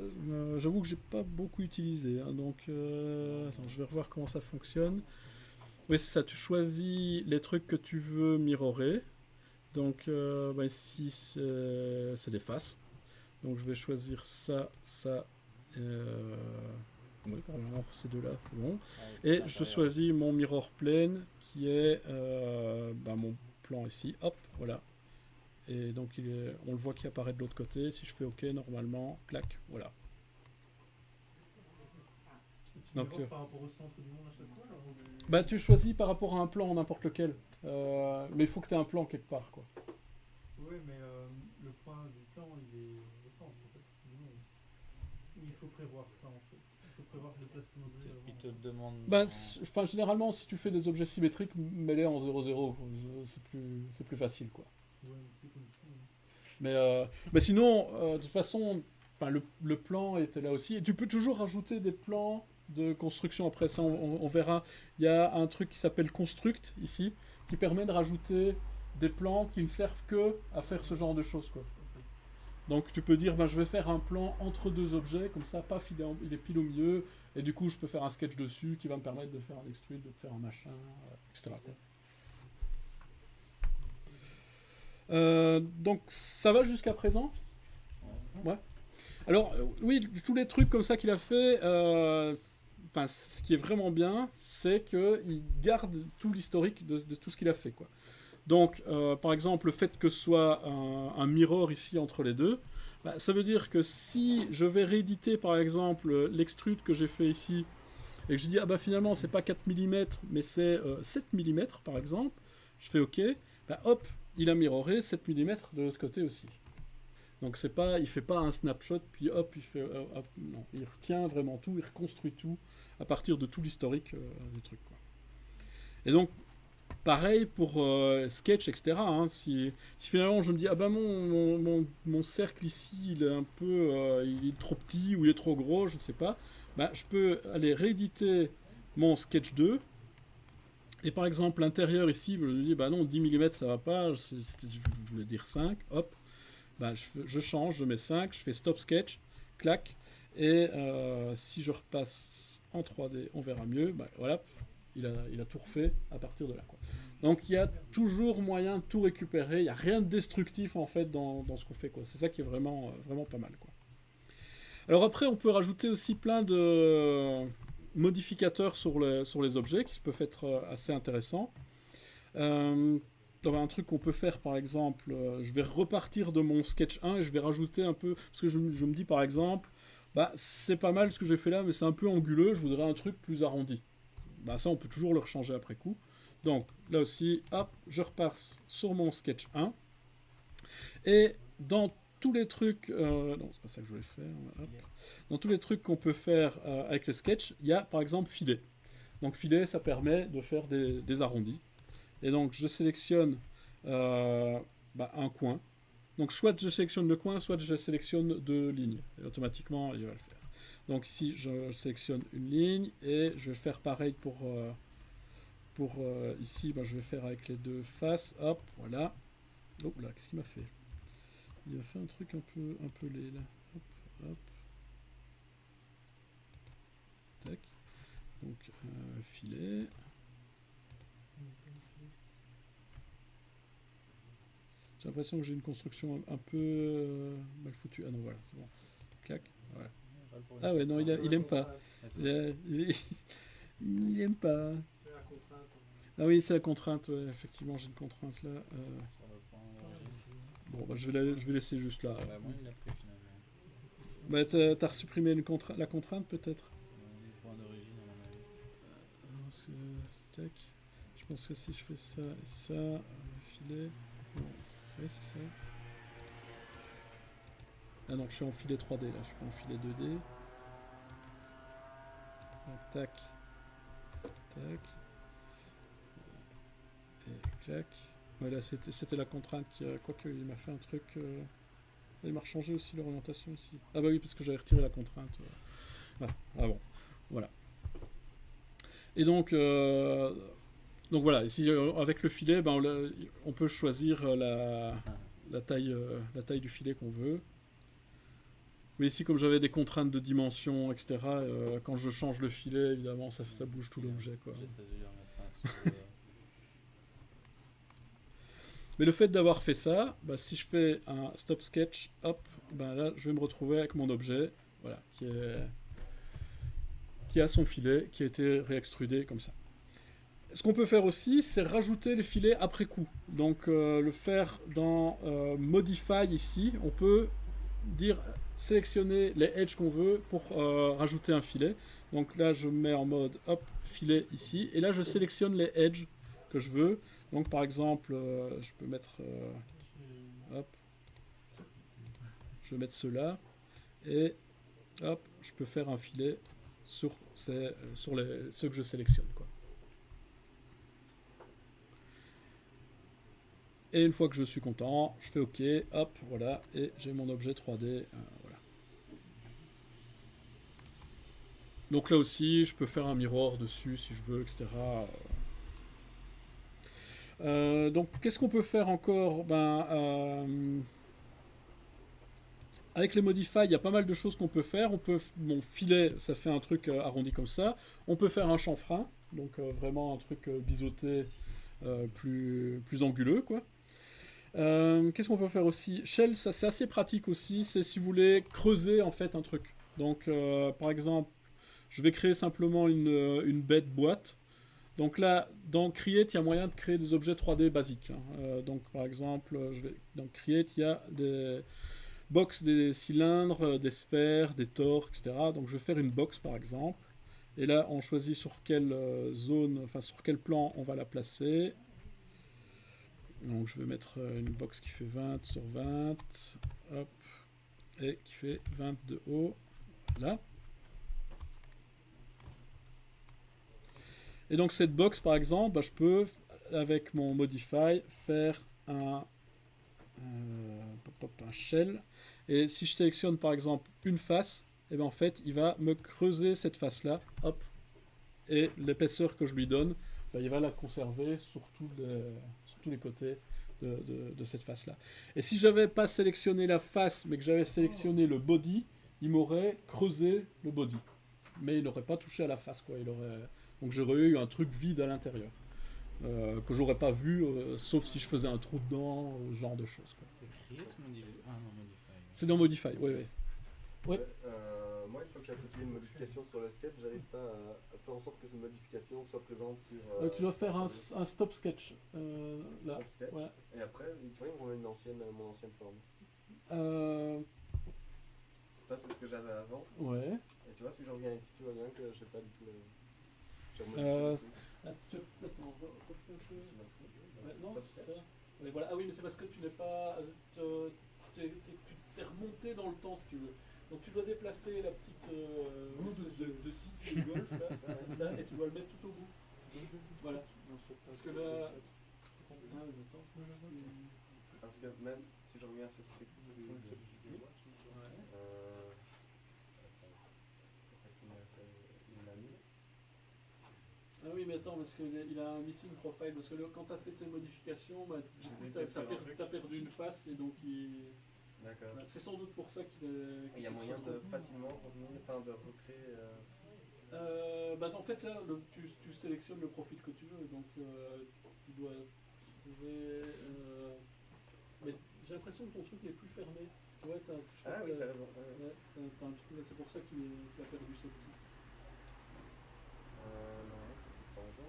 J'avoue que j'ai pas beaucoup utilisé, hein, donc attends, je vais revoir comment ça fonctionne. Oui, c'est ça. Tu choisis les trucs que tu veux mirrorer. Donc bah ici c'est des faces. Donc je vais choisir ça, ça. Oui, alors ces deux-là, c'est bon. Avec Et je l'intérieur. choisis mon mirror plane qui est mon plan ici. Hop, voilà. Et donc on le voit qui apparaît de l'autre côté. Si je fais OK, normalement, clac, voilà. Tu Donc, mirrors par rapport au centre du monde à chaque fois alors, Bah, tu choisis par rapport à un plan, n'importe lequel. Mais il faut que tu aies un plan quelque part, quoi. Oui, mais le point du plan, il est au centre en fait. du monde. Ou il faut prévoir ça en fait. Il faut prévoir le place ton objet Il te avant. demande. Bah, enfin, généralement, si tu fais des objets symétriques, mets-les en 0,0. C'est plus facile, quoi. Ouais, c'est comme ça. Mais sinon, de toute façon, enfin, le plan était là aussi. Et tu peux toujours rajouter des plans de construction après ça, on verra. Il y a un truc qui s'appelle Construct ici, qui permet de rajouter des plans qui ne servent que à faire ce genre de choses, quoi. Donc tu peux dire, ben, je vais faire un plan entre deux objets, comme ça, paf, il est pile au milieu, et du coup je peux faire un sketch dessus qui va me permettre de faire un extrude, de faire un machin, etc., quoi. Donc ça va jusqu'à présent? Ouais. Alors oui, tous les trucs comme ça qu'il a fait, enfin, ce qui est vraiment bien, c'est qu'il garde tout l'historique de tout ce qu'il a fait, quoi. Donc, par exemple, le fait que ce soit un mirror ici entre les deux, bah, ça veut dire que si je vais rééditer, par exemple, l'extrude que j'ai fait ici, et que je dis, ah bah finalement, c'est pas 4 mm, mais c'est 7 mm, par exemple, je fais OK, bah hop, il a mirroré 7 mm de l'autre côté aussi. Donc c'est pas, il fait pas un snapshot, puis hop, il fait, hop, non, il retient vraiment tout, il reconstruit tout à partir de tout l'historique du truc, quoi. Et donc, pareil pour Sketch, etc. Hein, si finalement je me dis, ah bah mon cercle ici, il est un peu, il est trop petit ou il est trop gros, je sais pas, bah, je peux aller rééditer mon Sketch 2. Et par exemple, l'intérieur ici, je me dis, bah non, 10 mm ça va pas, je voulais dire 5, hop, bah, je change, je mets 5, je fais Stop Sketch, clac, et si je repasse en 3D, on verra mieux, bah, voilà, il a tout refait à partir de là, quoi. Donc il y a toujours moyen de tout récupérer, il n'y a rien de destructif en fait dans ce qu'on fait, quoi. C'est ça qui est vraiment, vraiment pas mal, quoi. Alors après, on peut rajouter aussi plein de modificateurs sur les objets qui peuvent être assez intéressants. Un truc qu'on peut faire, par exemple, je vais repartir de mon sketch 1 et je vais rajouter un peu, parce que je me dis par exemple, bah, c'est pas mal ce que j'ai fait là, mais c'est un peu anguleux, je voudrais un truc plus arrondi. Bah, ça, on peut toujours le rechanger après coup. Donc là aussi, hop, je repars sur mon sketch 1. Et dans tous les trucs, non, c'est pas ça que je voulais faire. Hop. Dans tous les trucs qu'on peut faire avec le sketch, il y a par exemple filet. Donc filet, ça permet de faire des arrondis. Et donc je sélectionne un coin. Donc soit je sélectionne le coin, soit je sélectionne deux lignes. Et automatiquement, il va le faire. Donc ici, je sélectionne une ligne et je vais faire pareil pour ici, je vais faire avec les deux faces. Hop, voilà. Oh là, qu'est-ce qu'il m'a fait? Il a fait un truc un peu laid là. Hop, hop. Tac. Donc, filet. J'ai l'impression que j'ai une construction un peu mal foutue. Ah non, voilà, c'est bon. Clac, voilà. Ah ouais, non, il aime pas. Il aime pas. Ah oui, c'est la contrainte, ouais, effectivement, j'ai une contrainte là. Bon, bah, je vais laisser juste là. Il l'a pris finalement. Bah, t'as supprimé la contrainte peut-être? Le point d'origine, à mon avis. Parce que, tac. Je pense que si je fais ça et ça, filet. Non, c'est ça. Ah non, je suis en filet 3D là, je suis pas en filet 2D. Ah, tac. Tac. Et clac. Voilà, c'était la contrainte qui, quoique il m'a fait un truc. Il m'a rechangé aussi l'orientation ici. Ah bah oui, parce que j'avais retiré la contrainte. Voilà. Ah bon, voilà. Et donc voilà, ici avec le filet, on peut choisir la taille du filet qu'on veut. Mais ici, comme j'avais des contraintes de dimension, etc., quand je change le filet, évidemment, ça bouge tout l'objet, quoi. J'essaie de lui remettre un sous. Mais le fait d'avoir fait ça, si je fais un stop sketch, hop, là, je vais me retrouver avec mon objet, voilà, qui est qui a son filet qui a été réextrudé comme ça. Ce qu'on peut faire aussi, c'est rajouter les filets après coup. Donc le faire dans Modify ici, on peut sélectionner les edges qu'on veut pour rajouter un filet. Donc là je mets en mode hop, filet ici, et là je sélectionne les edges que je veux. Donc par exemple, je peux mettre hop, je vais mettre ceux-là, et hop, je peux faire un filet sur ceux que je sélectionne, quoi. Et une fois que je suis content, je fais OK, hop, voilà, et j'ai mon objet 3D, voilà. Donc là aussi, je peux faire un mirror dessus si je veux, etc. Donc, qu'est-ce qu'on peut faire encore? Avec les Modify, il y a pas mal de choses qu'on peut faire. Mon filet, ça fait un truc arrondi comme ça. On peut faire un chanfrein, donc vraiment un truc biseauté plus anguleux, quoi. Qu'est-ce qu'on peut faire aussi? Shell, ça c'est assez pratique aussi. C'est si vous voulez creuser en fait un truc. Donc, par exemple, je vais créer simplement une bête boîte. Donc là, dans Create, il y a moyen de créer des objets 3D basiques. Donc par exemple, dans Create, il y a des box, des cylindres, des sphères, des tores, etc. Donc je vais faire une box par exemple. Et là, on choisit sur quelle zone, enfin sur quel plan on va la placer. Donc je vais mettre une box qui fait 20 sur 20. Hop. Et qui fait 20 de haut. Là. Et donc cette box par exemple, je peux avec mon Modify faire un shell, et si je sélectionne par exemple une face, et bien en fait il va me creuser cette face là, hop, et l'épaisseur que je lui donne, il va la conserver sur tous les côtés de cette face là. Et si j'avais pas sélectionné la face mais que j'avais sélectionné le body, il m'aurait creusé le body, mais il n'aurait pas touché à la face, quoi. Donc j'aurais eu un truc vide à l'intérieur, que j'aurais pas vu, sauf si je faisais un trou dedans, ce genre de choses, quoi. C'est Create Modify. Ah non, Modify. C'est dans Modify, oui. Moi, une fois que j'ai appliqué une modification sur le sketch, j'arrive pas à faire en sorte que cette modification soit présente sur. Tu dois faire un stop sketch. Là. Stop sketch. Ouais. Et après, tu vois, ils vont mettre mon ancienne forme. Ça, c'est ce que j'avais avant. Ouais. Et tu vois, si je reviens ici, tu vois bien que je sais pas du tout. Attends, refais un peu. Ouais, non, c'est ça. Oui, voilà. Ah oui, mais c'est parce que tu n'es pas. Tu t'es remonté dans le temps, si tu veux. Donc tu dois déplacer la petite espèce de tic de golf là, ça, et tu dois le mettre tout au bout. Voilà. Parce que là. Ah oui, attends. Parce que même si je reviens sur cette extrusion ici. Ah oui, mais attends, parce qu'il a un missing profile, parce que quand tu as fait tes modifications, du coup, tu as perdu une face, et donc D'accord. C'est sans doute pour ça qu'il est... Il y a moyen de facilement revenir, enfin de recréer... en fait, là, tu sélectionnes le profil que tu veux, donc tu dois trouver... mais j'ai l'impression que ton truc n'est plus fermé. Tu vois, Ah oui, t'as raison. Ouais, t'as un truc, c'est pour ça qu'il a perdu ses petits. Non, ça c'est tangent.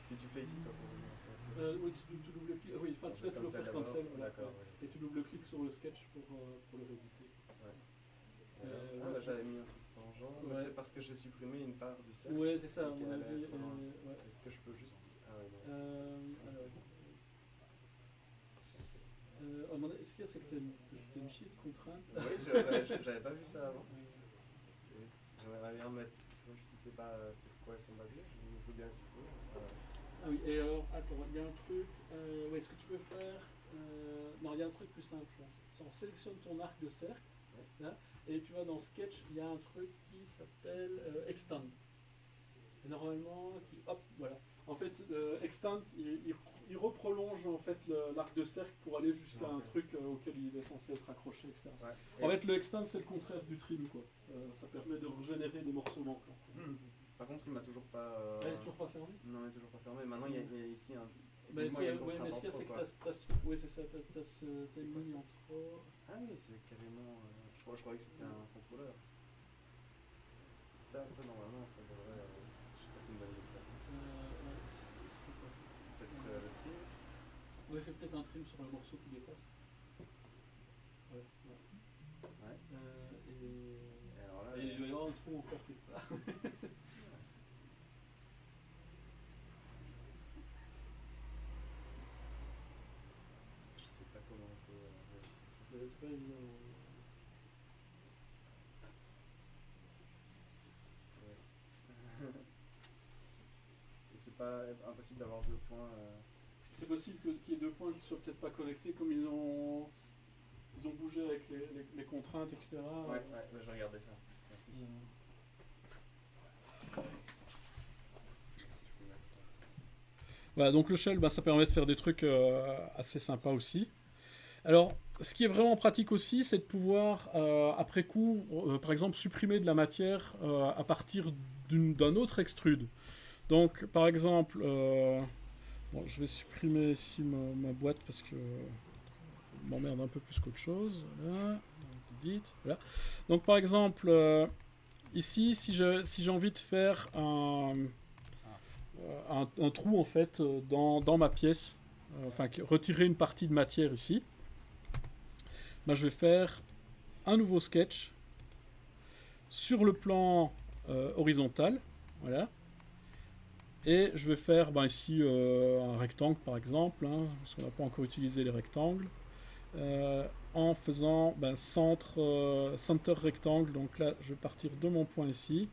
Tu fais ici toi pour revenir. Oui, tu double-cliques. Oui, enfin, tu dois faire cancel. Voilà, et tu double-cliques sur le sketch pour le rééditer. Ouais. J'avais mis un truc tangent, mais c'est parce que j'ai supprimé une part du cercle. Ouais, c'est ça, à mon avis. Est-ce que je peux juste. Ce qu'il y a, c'est que t'as une chier de contraintes. Oui, j'avais pas vu ça avant. J'aimerais bien mettre. Je ne sais pas sur quoi elles sont basées, je veux bien supprimer. Ah oui, et alors, attends, il y a un truc. Ce que tu peux faire. Non, il y a un truc plus simple, je pense. On sélectionne ton arc de cercle, là, et tu vois dans Sketch, il y a un truc qui s'appelle Extend. Et normalement, hop, voilà. En fait, Extend, il reprolonge en fait l'arc de cercle pour aller jusqu'à un truc auquel il est censé être accroché, etc. En fait, le Extend, c'est le contraire du trim, quoi. Ça permet de régénérer des morceaux manquants. Par contre, il m'a toujours pas. Elle est toujours pas fermée? Non, elle est toujours pas fermée. Maintenant, il y a ici un. Mais ce qu'il y a, c'est que t'as ce truc. Oui, c'est ça, t'as mis en trop. Ah oui, c'est carrément. Je croyais que c'était un contrôleur. ça normalement, ça devrait. Je sais pas si c'est une bonne idée ça. C'est quoi ça? Peut-être le tri. Ouais, fais peut-être un trim sur le morceau qui dépasse. Ouais. Ouais. Et alors là, Et il doit y avoir un trou encore quelque part. je sais pas comment on peut. C'est pas évident. Et c'est pas impossible d'avoir 2 points. C'est possible qu'il y ait 2 points qui soient peut-être pas connectés comme ils ont bougé avec les contraintes, etc. Ouais, je vais regarder ça. Merci. Voilà, donc le shell, ça permet de faire des trucs assez sympas aussi. Alors, ce qui est vraiment pratique aussi, c'est de pouvoir, après coup, par exemple, supprimer de la matière à partir d'un autre extrude. Donc, par exemple, je vais supprimer ici ma boîte parce que je m'emmerde un peu plus qu'autre chose. Voilà. Voilà. Donc, par exemple, ici, si j'ai envie de faire un trou, en fait, dans ma pièce, retirer une partie de matière ici, je vais faire un nouveau sketch sur le plan horizontal, voilà, et je vais faire ici un rectangle par exemple, parce qu'on n'a pas encore utilisé les rectangles, en faisant center rectangle. Donc là je vais partir de mon point ici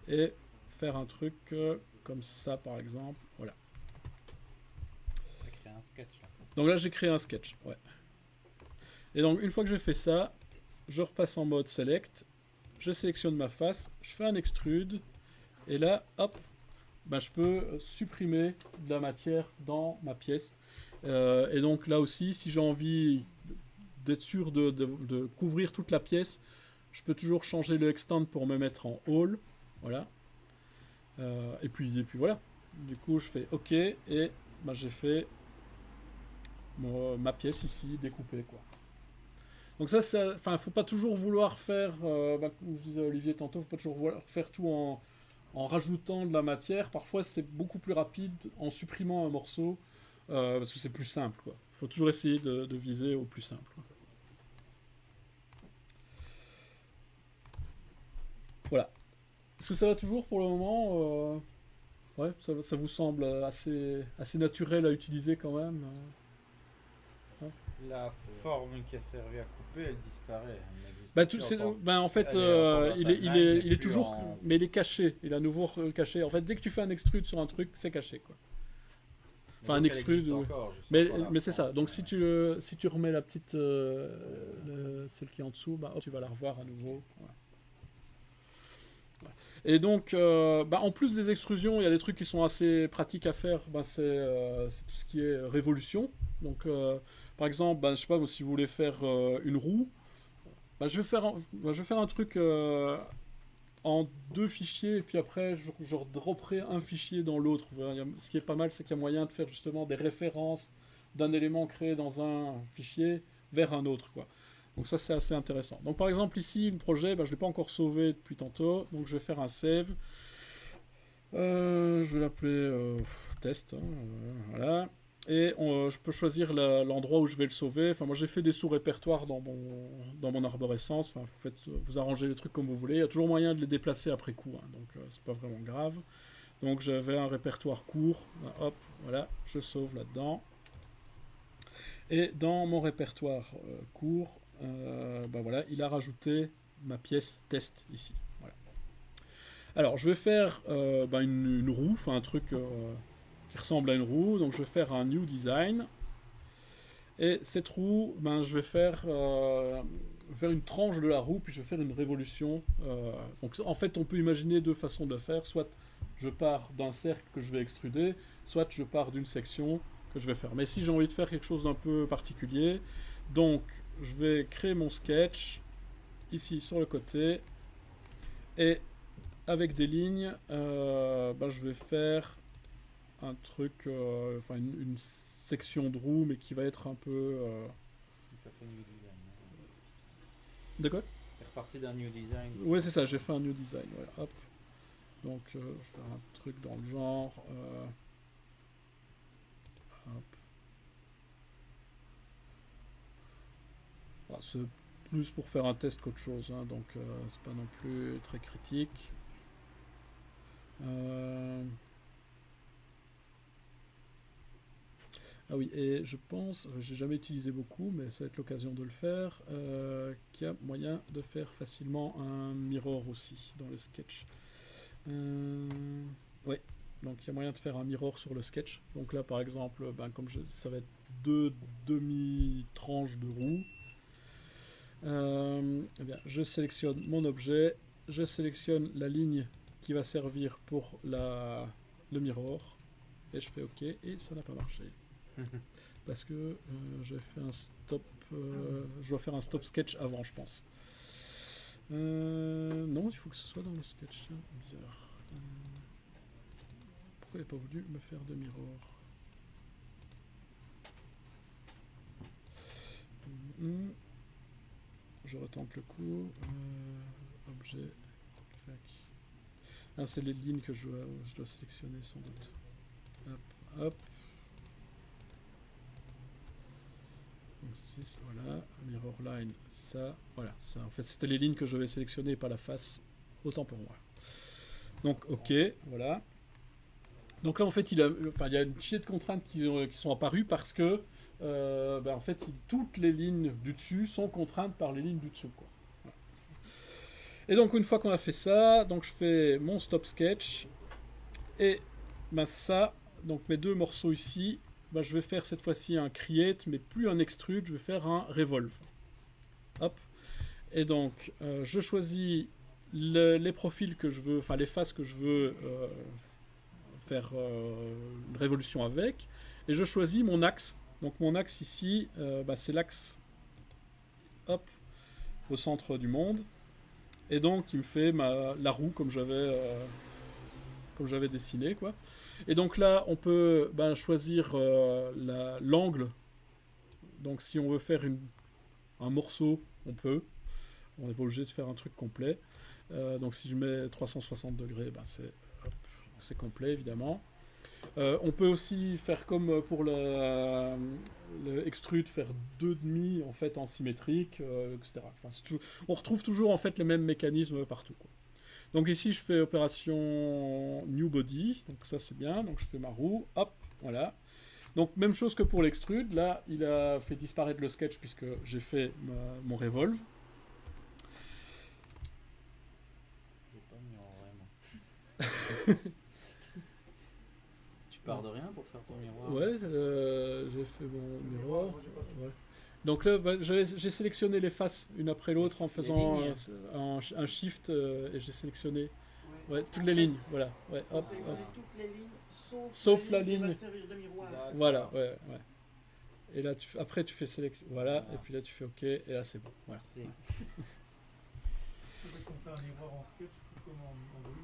et faire un truc comme ça par exemple, voilà. Tu as créé un sketch là. Donc là j'ai créé un sketch, ouais. Et donc une fois que j'ai fait ça, je repasse en mode select, je sélectionne ma face, je fais un extrude, et là, hop, je peux supprimer de la matière dans ma pièce. Et donc là aussi, si j'ai envie d'être sûr de couvrir toute la pièce, je peux toujours changer le extend pour me mettre en all, voilà. Et puis voilà. Du coup, je fais OK, et j'ai fait ma pièce ici découpée, quoi. Donc ça, faut pas toujours vouloir faire, comme je disais à Olivier tantôt, faut pas toujours vouloir faire tout en rajoutant de la matière. Parfois, c'est beaucoup plus rapide en supprimant un morceau, parce que c'est plus simple, quoi. Faut toujours essayer de viser au plus simple, quoi. Voilà. Est-ce que ça va toujours pour le moment? Ouais, ça vous semble assez naturel à utiliser quand même? La forme qui a servi à couper, elle disparaît. Elle n'existe plus en fait, il est toujours, mais il est caché. Il est à nouveau caché. En fait, dès que tu fais un extrude sur un truc, c'est caché, quoi. Enfin, un extrude. Mais c'est ça. Donc si tu remets la petite, celle qui est en dessous, tu vas la revoir à nouveau. Voilà. Et donc, en plus des extrusions, il y a des trucs qui sont assez pratiques à faire. C'est tout ce qui est révolution. Donc, par exemple, je sais pas, si vous voulez faire une roue, je vais faire un truc en 2 fichiers, et puis après, je dropperai un fichier dans l'autre. Ce qui est pas mal, c'est qu'il y a moyen de faire justement des références d'un élément créé dans un fichier vers un autre, quoi. Donc ça, c'est assez intéressant. Donc par exemple, ici, le projet, je ne l'ai pas encore sauvé depuis tantôt, donc je vais faire un save. Je vais l'appeler test, voilà. Et je peux choisir l'endroit où je vais le sauver. Enfin, moi j'ai fait des sous-répertoires dans mon arborescence. Enfin, vous arrangez les trucs comme vous voulez. Il y a toujours moyen de les déplacer après coup, donc c'est pas vraiment grave. Donc j'avais un répertoire court. Hop, voilà, je sauve là-dedans. Et dans mon répertoire court, voilà, il a rajouté ma pièce test ici. Voilà. Alors je vais faire une roue, enfin un truc qui ressemble à une roue. Donc je vais faire un new design, et cette roue, je vais faire une tranche de la roue, puis je vais faire une révolution. Donc en fait, on peut imaginer 2 façons de le faire. Soit je pars d'un cercle que je vais extruder, soit je pars d'une section que je vais faire. Mais si j'ai envie de faire quelque chose d'un peu particulier, donc je vais créer mon sketch ici sur le côté, et avec des lignes, je vais faire un truc, une section de roue, mais qui va être un peu... Tout à fait new design. De quoi? C'est reparti d'un new design. Ouais, c'est ça, j'ai fait un new design. Voilà, hop. Donc, je vais faire un truc dans le genre. Hop. Ah, c'est plus pour faire un test qu'autre chose, hein, donc c'est pas non plus très critique. Ah oui, et je pense, j'ai jamais utilisé beaucoup, mais ça va être l'occasion de le faire, qu'il y a moyen de faire facilement un mirror aussi dans le sketch. Ouais, donc il y a moyen de faire un mirror sur le sketch. Donc là, par exemple, ben, comme ça va être 2 demi-tranches de roue. Eh bien, je sélectionne mon objet, je sélectionne la ligne qui va servir pour le mirror, et je fais OK, et ça n'a pas marché. Parce que j'ai fait un stop, je dois faire un stop sketch avant, je pense. Non, il faut que ce soit dans le sketch, tiens, bizarre. Pourquoi il n'a pas voulu me faire de mirror? Je retente le coup. Objet. Clac. Ah, c'est les lignes que je dois sélectionner sans doute. Hop, hop. Donc 6, voilà. Mirror line, ça. Voilà, ça. En fait, c'était les lignes que je vais sélectionner, pas la face. Autant pour moi. Donc, OK, voilà. Donc là, en fait, il y a une chier de contraintes qui sont apparues parce que en fait, toutes les lignes du dessus sont contraintes par les lignes du dessous, quoi. Voilà. Et donc, une fois qu'on a fait ça, donc je fais mon stop sketch. Et ben, ça, donc mes deux morceaux ici, ben, je vais faire cette fois-ci un create, mais plus un extrude, je vais faire un revolve. Hop. Et donc, je choisis les profils que je veux, enfin les faces que je veux faire une révolution avec, et je choisis mon axe. Donc mon axe ici, c'est l'axe, hop, au centre du monde, et donc il me fait la roue comme j'avais dessiné, quoi. Et donc là, on peut choisir l'angle. Donc si on veut faire un morceau, on peut. On n'est pas obligé de faire un truc complet. Donc si je mets 360 degrés, c'est complet, évidemment. On peut aussi faire comme pour le extrude, faire 2,5 en fait en symétrique, etc. Enfin, on retrouve toujours en fait les mêmes mécanismes partout, quoi. Donc ici je fais opération new body, donc ça c'est bien. Donc je fais ma roue, hop, voilà. Donc même chose que pour l'extrude, là il a fait disparaître le sketch puisque j'ai fait mon revolve. Tu pars de rien pour faire ton miroir? Ouais, j'ai fait mon miroir. Ouais. Donc là, j'ai sélectionné les faces une après l'autre en faisant un shift et j'ai sélectionné toutes les lignes. Voilà. Ouais, Faut hop, sélectionner hop. toutes les lignes, Sauf la qui va ligne. servir de miroir. Voilà, ouais. Et là, après, tu fais sélection. Voilà, et puis là, tu fais OK, et là, c'est bon. Voilà. Merci. Faudrait qu'on fait un miroir en sketch comme en volume.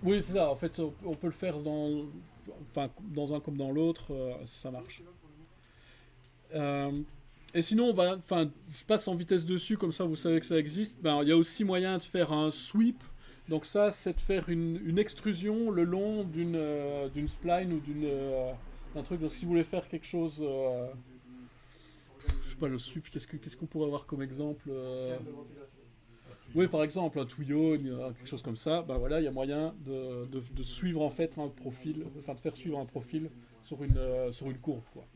Oui, c'est ça. En fait, on peut le faire dans un comme dans l'autre, ça marche. Et sinon, je passe en vitesse dessus, comme ça vous savez que ça existe. Il y a aussi moyen de faire un sweep. Donc ça, c'est de faire une extrusion le long d'une spline ou d'un truc. Donc si vous voulez faire quelque chose... je sais pas, le sweep, qu'est-ce qu'on pourrait avoir comme exemple Oui, par exemple, un tuyau, quelque chose comme ça. Voilà, il y a moyen de suivre en fait un profil, enfin de faire suivre un profil sur une courbe, quoi.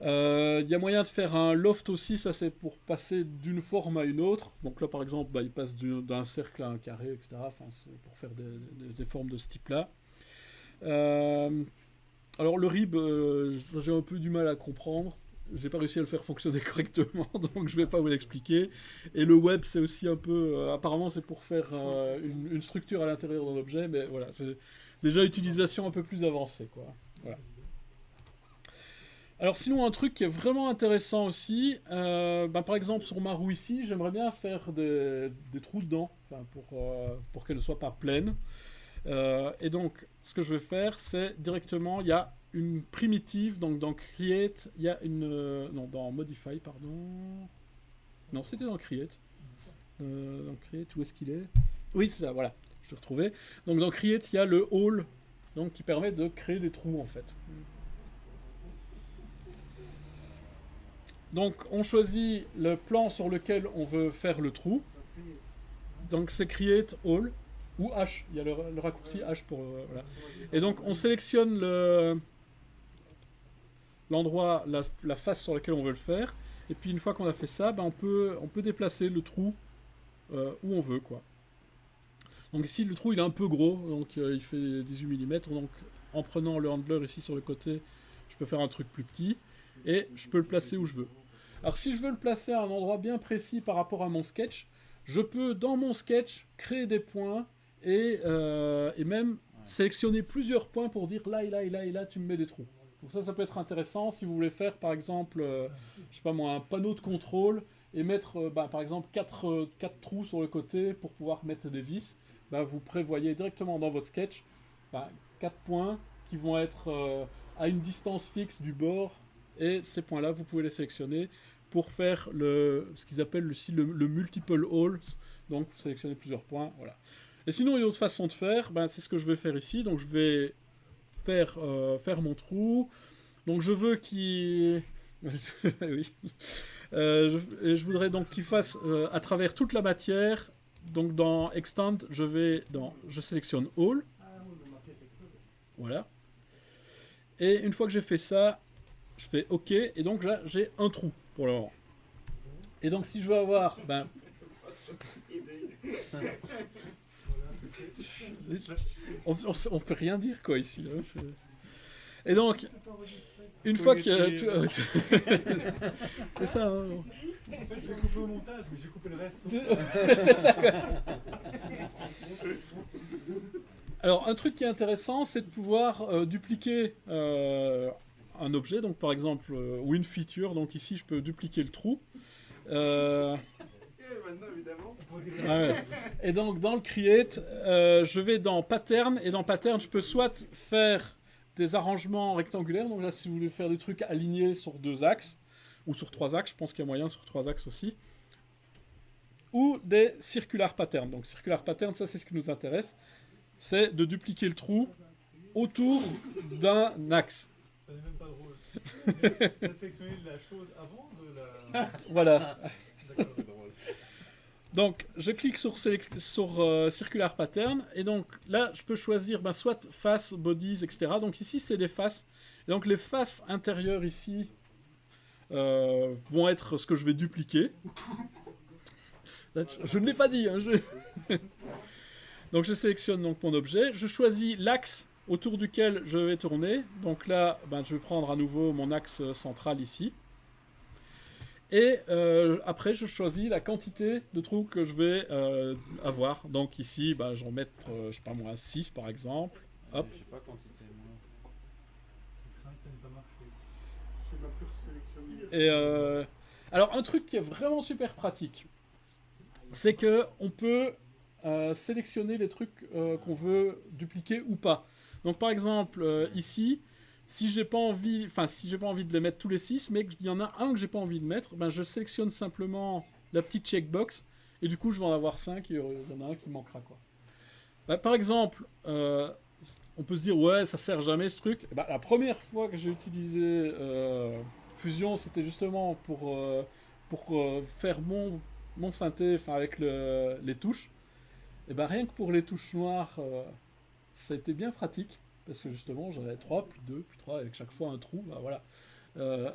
Il y a moyen de faire un loft aussi, ça c'est pour passer d'une forme à une autre. Donc là par exemple, il passe d'un cercle à un carré, etc. Enfin, c'est pour faire des formes de ce type-là. Alors le rib, j'ai un peu du mal à comprendre. J'ai pas réussi à le faire fonctionner correctement, donc je vais pas vous l'expliquer. Et le web, c'est aussi un peu... apparemment, c'est pour faire une structure à l'intérieur d'un objet, mais voilà, c'est déjà utilisation un peu plus avancée, quoi. Voilà. Alors sinon, un truc qui est vraiment intéressant aussi, par exemple sur ma roue ici, j'aimerais bien faire des trous dedans, pour qu'elle ne soit pas pleine. Et donc, ce que je vais faire, c'est directement, il y a une primitive, donc dans Create, il y a une... non, dans Modify, pardon. Non, c'était dans Create. Dans Create, où est-ce qu'il est? Oui, c'est ça, voilà. Je l'ai retrouvé. Donc dans Create, il y a le hole, donc qui permet de créer des trous en fait. Donc on choisit le plan sur lequel on veut faire le trou. Donc c'est Create Hole ou H. Il y a le raccourci H pour voilà. Et donc on sélectionne l'endroit, la face sur laquelle on veut le faire. Et puis une fois qu'on a fait ça, ben, on peut déplacer le trou où on veut quoi. Donc ici le trou il est un peu gros, donc il fait 18 mm. Donc en prenant le handler ici sur le côté, je peux faire un truc plus petit et je peux le placer où je veux. Alors si je veux le placer à un endroit bien précis par rapport à mon sketch, je peux dans mon sketch créer des points et même sélectionner plusieurs points pour dire là et là et là et là tu me mets des trous. Donc ça peut être intéressant si vous voulez faire par exemple, je sais pas moi, un panneau de contrôle et mettre par exemple 4 trous sur le côté pour pouvoir mettre des vis. Vous prévoyez directement dans votre sketch 4 points qui vont être à une distance fixe du bord et ces points-là, vous pouvez les sélectionner pour faire ce qu'ils appellent aussi le multiple holes. Donc, vous sélectionnez plusieurs points. Voilà. Et sinon, il y a une autre façon de faire. C'est ce que je vais faire ici. Donc, je vais faire mon trou. Donc, je veux qu'il... oui. Je voudrais donc qu'il fasse à travers toute la matière. Donc, dans Extend, je sélectionne All. Voilà. Et une fois que j'ai fait ça, je fais OK. Et donc, là, j'ai un trou pour le moment. Et donc, si je veux avoir... on peut rien dire, quoi, ici. Hein, et donc, une fois que... c'est ça, hein. En fait, je vais couper au montage, mais j'ai coupé le reste. C'est ça, quoi. Alors, un truc qui est intéressant, c'est de pouvoir dupliquer un objet, donc par exemple, ou une feature. Donc ici, je peux dupliquer le trou. Maintenant, évidemment. Ouais. Et donc, dans le Create, je vais dans Pattern, et dans Pattern, je peux soit faire des arrangements rectangulaires, donc là, si vous voulez faire des trucs alignés sur 2 axes, ou sur 3 axes, je pense qu'il y a moyen sur 3 axes aussi, ou des circular patterns. Donc, circular pattern, ça, c'est ce qui nous intéresse. C'est de dupliquer le trou autour d'un axe. Ça n'est même pas drôle. Tu as sélectionné la chose avant de la... Voilà. D'accord, c'est drôle. Donc, je clique sur Circular Pattern, et donc là, je peux choisir soit face, bodies, etc. Donc ici, c'est les faces. Et donc, les faces intérieures ici vont être ce que je vais dupliquer. Je ne l'ai pas dit, hein, Donc je sélectionne donc mon objet, je choisis l'axe autour duquel je vais tourner. Donc là, je vais prendre à nouveau mon axe central ici. Et après, je choisis la quantité de trous que je vais avoir. Donc ici, je vais mettre, je sais pas moi, 6 par exemple. Hop. Je sais pas quantité, moi. Je crains que ça n'ait pas marché. C'est ma pure sélection. Et alors, un truc qui est vraiment super pratique, c'est que on peut sélectionner les trucs qu'on veut dupliquer ou pas. Donc par exemple ici, si j'ai pas envie de les mettre tous les 6, mais qu'il y en a un que j'ai pas envie de mettre, je sélectionne simplement la petite checkbox et du coup je vais en avoir 5 et il y en a un qui manquera quoi. Par exemple, on peut se dire ouais ça sert jamais ce truc. La première fois que j'ai utilisé Fusion, c'était justement pour faire mon synthé, avec les touches. Et rien que pour les touches noires, ça a été bien pratique, parce que justement j'avais 3, puis 2, puis 3, avec chaque fois un trou, voilà.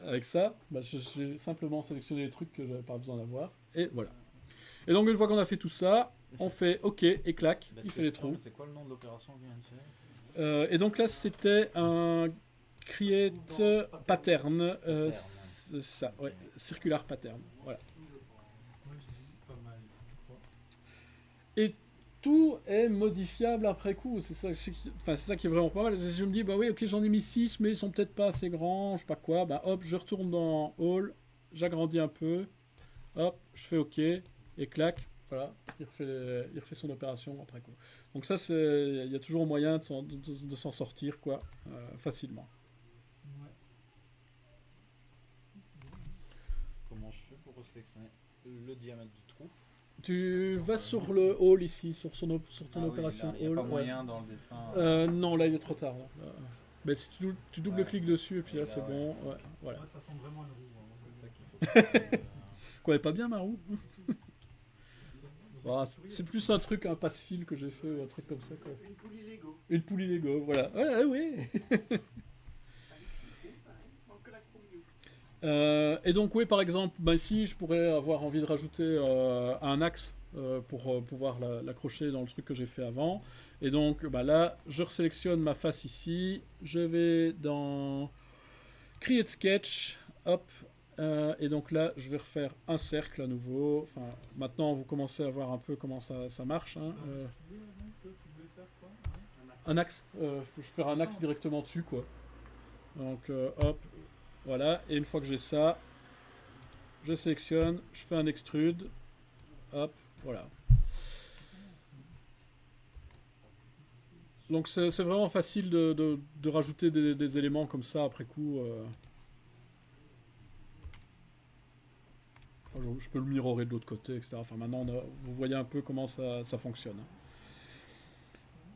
Avec ça, j'ai simplement sélectionné les trucs que j'avais pas besoin d'avoir, et voilà. Et donc une fois qu'on a fait tout ça, on fait OK, et clac, il fait les trous. C'est quoi le nom de l'opération qu'on vient de faire Et donc là c'était un Create Pattern, c'est ça, ouais, Circular Pattern, voilà. Moi, je dis pas mal, je crois. Et tout est modifiable après coup. C'est ça qui est vraiment pas mal. Je me dis, oui, ok, j'en ai mis 6, mais ils sont peut-être pas assez grands, je sais pas quoi. Hop, je retourne dans All, j'agrandis un peu, hop, je fais OK, et clac, voilà, il refait son opération après coup. Donc ça, il y a toujours moyen de s'en sortir, quoi, facilement. Ouais. Comment Comment je fais pour sélectionner le diamètre du trou? Tu vas sur le hall ici, sur ton opération Il n'y a hall. pas ouais. moyen dans le dessin. Non, là il est trop tard. Là. Mais si tu double-cliques dessus et puis là Et là, c'est ouais. bon. Ouais, voilà. Moi, ça ressemble vraiment à une roue. Hein. C'est ça qu'il faut. Quoi, elle est pas bien ma roue? Ah, c'est plus un truc, un passe-fil que j'ai fait ou un truc comme ça. Quoi. Une poulie Lego. Une poulie Lego, voilà. Ouais, ouais. Avec citron, pareil. Manque que la chromio. Et donc oui, par exemple, bah, ici je pourrais avoir envie de rajouter un axe pour pouvoir l'accrocher dans le truc que j'ai fait avant. Et donc bah, là, je resélectionne ma face ici. Je vais dans Create Sketch, hop. Et donc là, je vais refaire un cercle à nouveau. Enfin, maintenant, vous commencez à voir un peu comment ça marche. Hein. Un axe. Je faire un axe directement dessus, quoi. Donc, hop, voilà. Et une fois que j'ai ça, je sélectionne, je fais un extrude. Hop, voilà. Donc, c'est vraiment facile de rajouter des éléments comme ça après coup. Je peux le mirorer de l'autre côté, etc. Enfin, maintenant, vous voyez un peu comment ça fonctionne.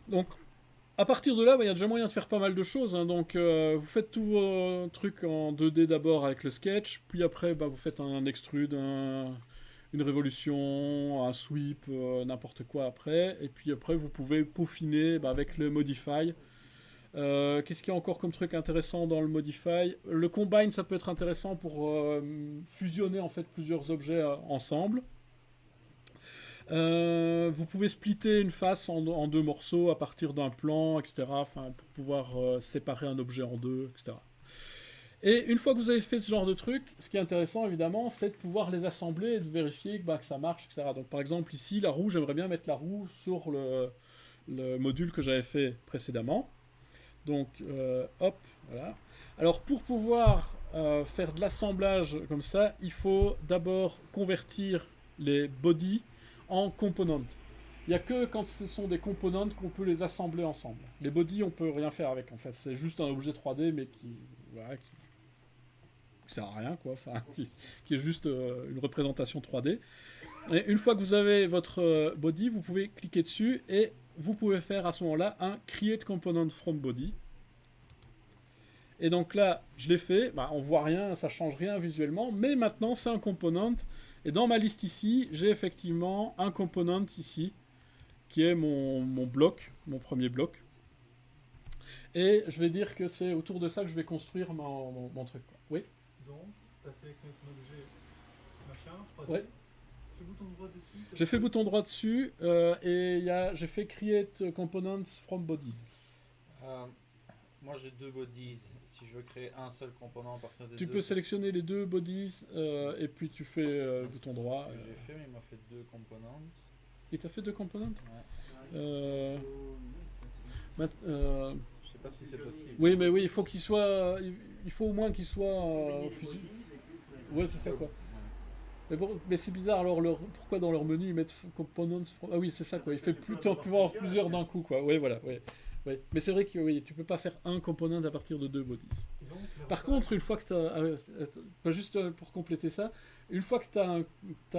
Donc, à partir de là, il y a déjà moyen de faire pas mal de choses. Hein. Donc, vous faites tous vos trucs en 2D d'abord avec le sketch, puis après, vous faites un extrude, une révolution, un sweep, n'importe quoi après. Et puis après, vous pouvez peaufiner avec le modify. Qu'est-ce qu'il y a encore comme truc intéressant dans le Modify? Le Combine, ça peut être intéressant pour fusionner en fait plusieurs objets ensemble. Vous pouvez splitter une face en deux morceaux à partir d'un plan, etc. Pour pouvoir séparer un objet en deux, etc. Et une fois que vous avez fait ce genre de truc, ce qui est intéressant évidemment, c'est de pouvoir les assembler et de vérifier que ça marche, etc. Donc par exemple ici, la roue, j'aimerais bien mettre la roue sur le module que j'avais fait précédemment. Donc, hop, voilà. Alors, pour pouvoir faire de l'assemblage comme ça, il faut d'abord convertir les bodies en components. Il n'y a que quand ce sont des components qu'on peut les assembler ensemble. Les bodies, on peut rien faire avec, en fait. C'est juste un objet 3D, mais qui sert à rien, quoi. Enfin, qui est juste une représentation 3D. Et une fois que vous avez votre body, vous pouvez cliquer dessus et vous pouvez faire à ce moment-là un Create Component from Body. Et donc là, je l'ai fait. On voit rien, ça change rien visuellement. Mais maintenant, c'est un component. Et dans ma liste ici, j'ai effectivement un component ici, qui est mon bloc, mon premier bloc. Et je vais dire que c'est autour de ça que je vais construire mon truc. Quoi. Oui. Donc, tu as sélectionné ton objet machin, 3D. Ouais. Fais bouton droit dessus. J'ai fait bouton droit dessus et j'ai fait Create Components from Bodies. Moi j'ai deux bodies. Si je veux créer un seul component à partir des Tu deux. peux sélectionner les deux bodies et puis tu fais bouton droit. C'est ce que j'ai fait, mais il m'a fait deux components. Il t'a fait deux components Ouais. Je Je sais pas si c'est possible. Oui, mais oui, il faut qu'il soit. Il faut au moins qu'il soit fusil. Ouais, c'est ça quoi. Mais c'est bizarre alors pourquoi dans leur menu ils mettent components from... Ah oui, c'est ça quoi. Il fait avoir plusieurs d'un coup quoi. Ouais, voilà. Ouais. Ouais. Mais c'est vrai que oui, tu peux pas faire un component à partir de deux bodies. Donc, Par contre, une fois que tu as... juste pour compléter ça, une fois que tu as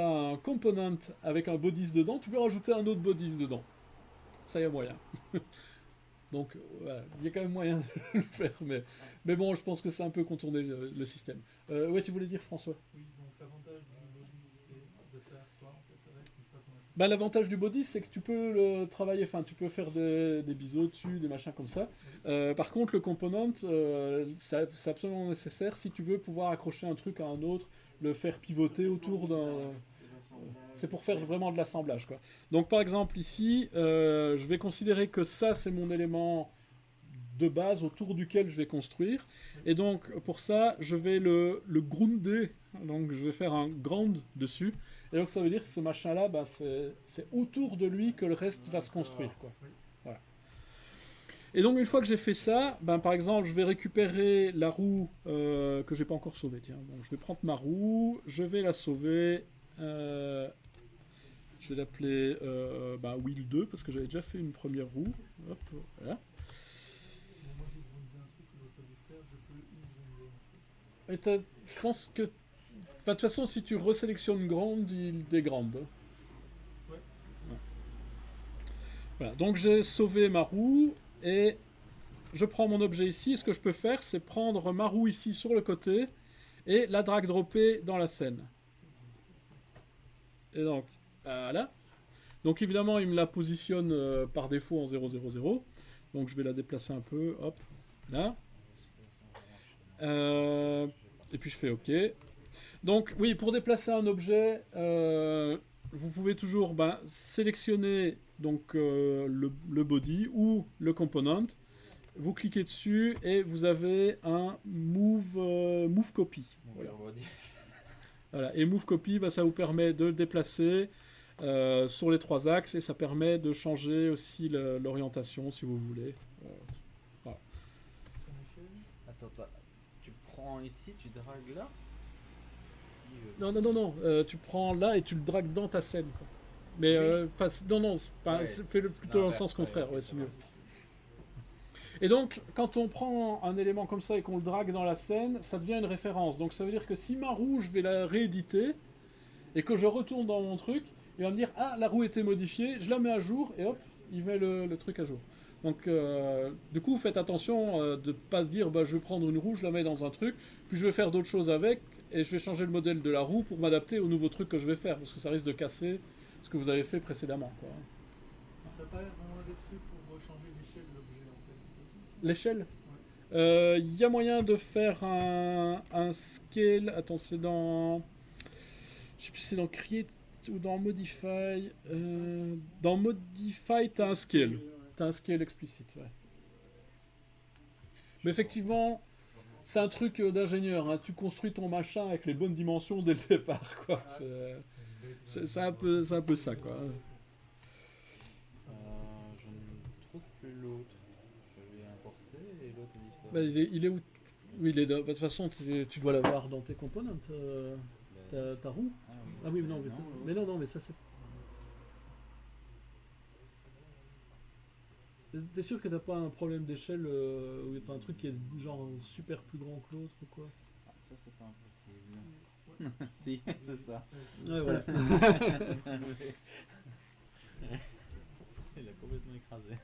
un component avec un bodies dedans, tu peux rajouter un autre bodies dedans. Ça y a moyen. Donc, voilà, il y a quand même moyen de le faire. Mais bon, je pense que c'est un peu contourner le système. Ouais, tu voulais dire, François? oui, donc l'avantage du body, c'est de faire quoi en fait avec une fois qu'on a fait. L'avantage du body, c'est que tu peux le travailler, enfin, tu peux faire des biseaux dessus, des machins comme ça. Par contre, le component, c'est absolument nécessaire si tu veux pouvoir accrocher un truc à un autre, le faire pivoter autour d'un... C'est pour faire vraiment de l'assemblage, quoi. Donc, par exemple, ici, je vais considérer que ça, c'est mon élément de base autour duquel je vais construire. Et donc, pour ça, je vais le grounder. Donc, je vais faire un ground dessus. Et donc, ça veut dire que ce machin-là, c'est autour de lui que le reste va se construire, quoi. Voilà. Et donc, une fois que j'ai fait ça, par exemple, je vais récupérer la roue que j'ai pas encore sauvée. Tiens, donc, je vais prendre ma roue, je vais la sauver. Je vais l'appeler Wheel 2 parce que j'avais déjà fait une première roue. Hop, voilà. Bon, moi j'ai demandé un truc que j'aurais pas dû faire, je peux y zoomer en fait. Et je pense que de toute façon, si tu resélectionnes grande, il dégrande. Ouais. Ouais. Voilà, donc j'ai sauvé ma roue et je prends mon objet ici. Et ce que je peux faire, c'est prendre ma roue ici sur le côté et la drag dropper dans la scène. Et donc, voilà. Donc évidemment, il me la positionne par défaut en 0, 0, 0. Donc je vais la déplacer un peu, hop, là. Et puis je fais OK. Donc oui, pour déplacer un objet, vous pouvez toujours sélectionner donc, le body ou le component. Vous cliquez dessus et vous avez un move copy. Voilà. Voilà. Et move copy, ça vous permet de le déplacer sur les 3 axes et ça permet de changer aussi l'orientation si vous voulez. Voilà. Attends, tu prends ici, tu dragues là. Non. Tu prends là et tu le dragues dans ta scène. Quoi. Mais non, Ouais. fais-le plutôt dans le sens contraire. Ouais, c'est mieux. Et donc, quand on prend un élément comme ça et qu'on le drague dans la scène, ça devient une référence. Donc ça veut dire que si ma roue, je vais la rééditer et que je retourne dans mon truc, il va me dire « Ah, la roue était modifiée, je la mets à jour » et hop, il met le truc à jour. Donc, du coup, faites attention de ne pas se dire « Je vais prendre une roue, je la mets dans un truc, puis je vais faire d'autres choses avec et je vais changer le modèle de la roue pour m'adapter au nouveau truc que je vais faire, parce que ça risque de casser ce que vous avez fait précédemment. » quoi. Ça n'a pas l'air vraiment d'être fait pour changer l'échelle de l'objet en fait. L'échelle ? Il y a moyen de faire un scale. Attends, c'est dans. Je sais plus si c'est dans Create ou dans Modify. Dans Modify, t'as un scale. T'as un scale explicite, ouais. Mais effectivement, c'est un truc d'ingénieur. Hein. Tu construis ton machin avec les bonnes dimensions dès le départ, quoi. C'est un peu ça, quoi. Je ne trouve plus l'autre. Je l'ai importé et l'autre est disparu. Il est où? Oui, il est de toute façon, tu dois l'avoir dans tes components, ta roue. Ah oui, non, mais ça c'est. T'es sûr que t'as pas un problème d'échelle où t'as un truc qui est genre super plus grand que l'autre ou quoi? Ah, ça c'est pas impossible. Si, c'est ça. Ouais, voilà. Il a complètement écrasé.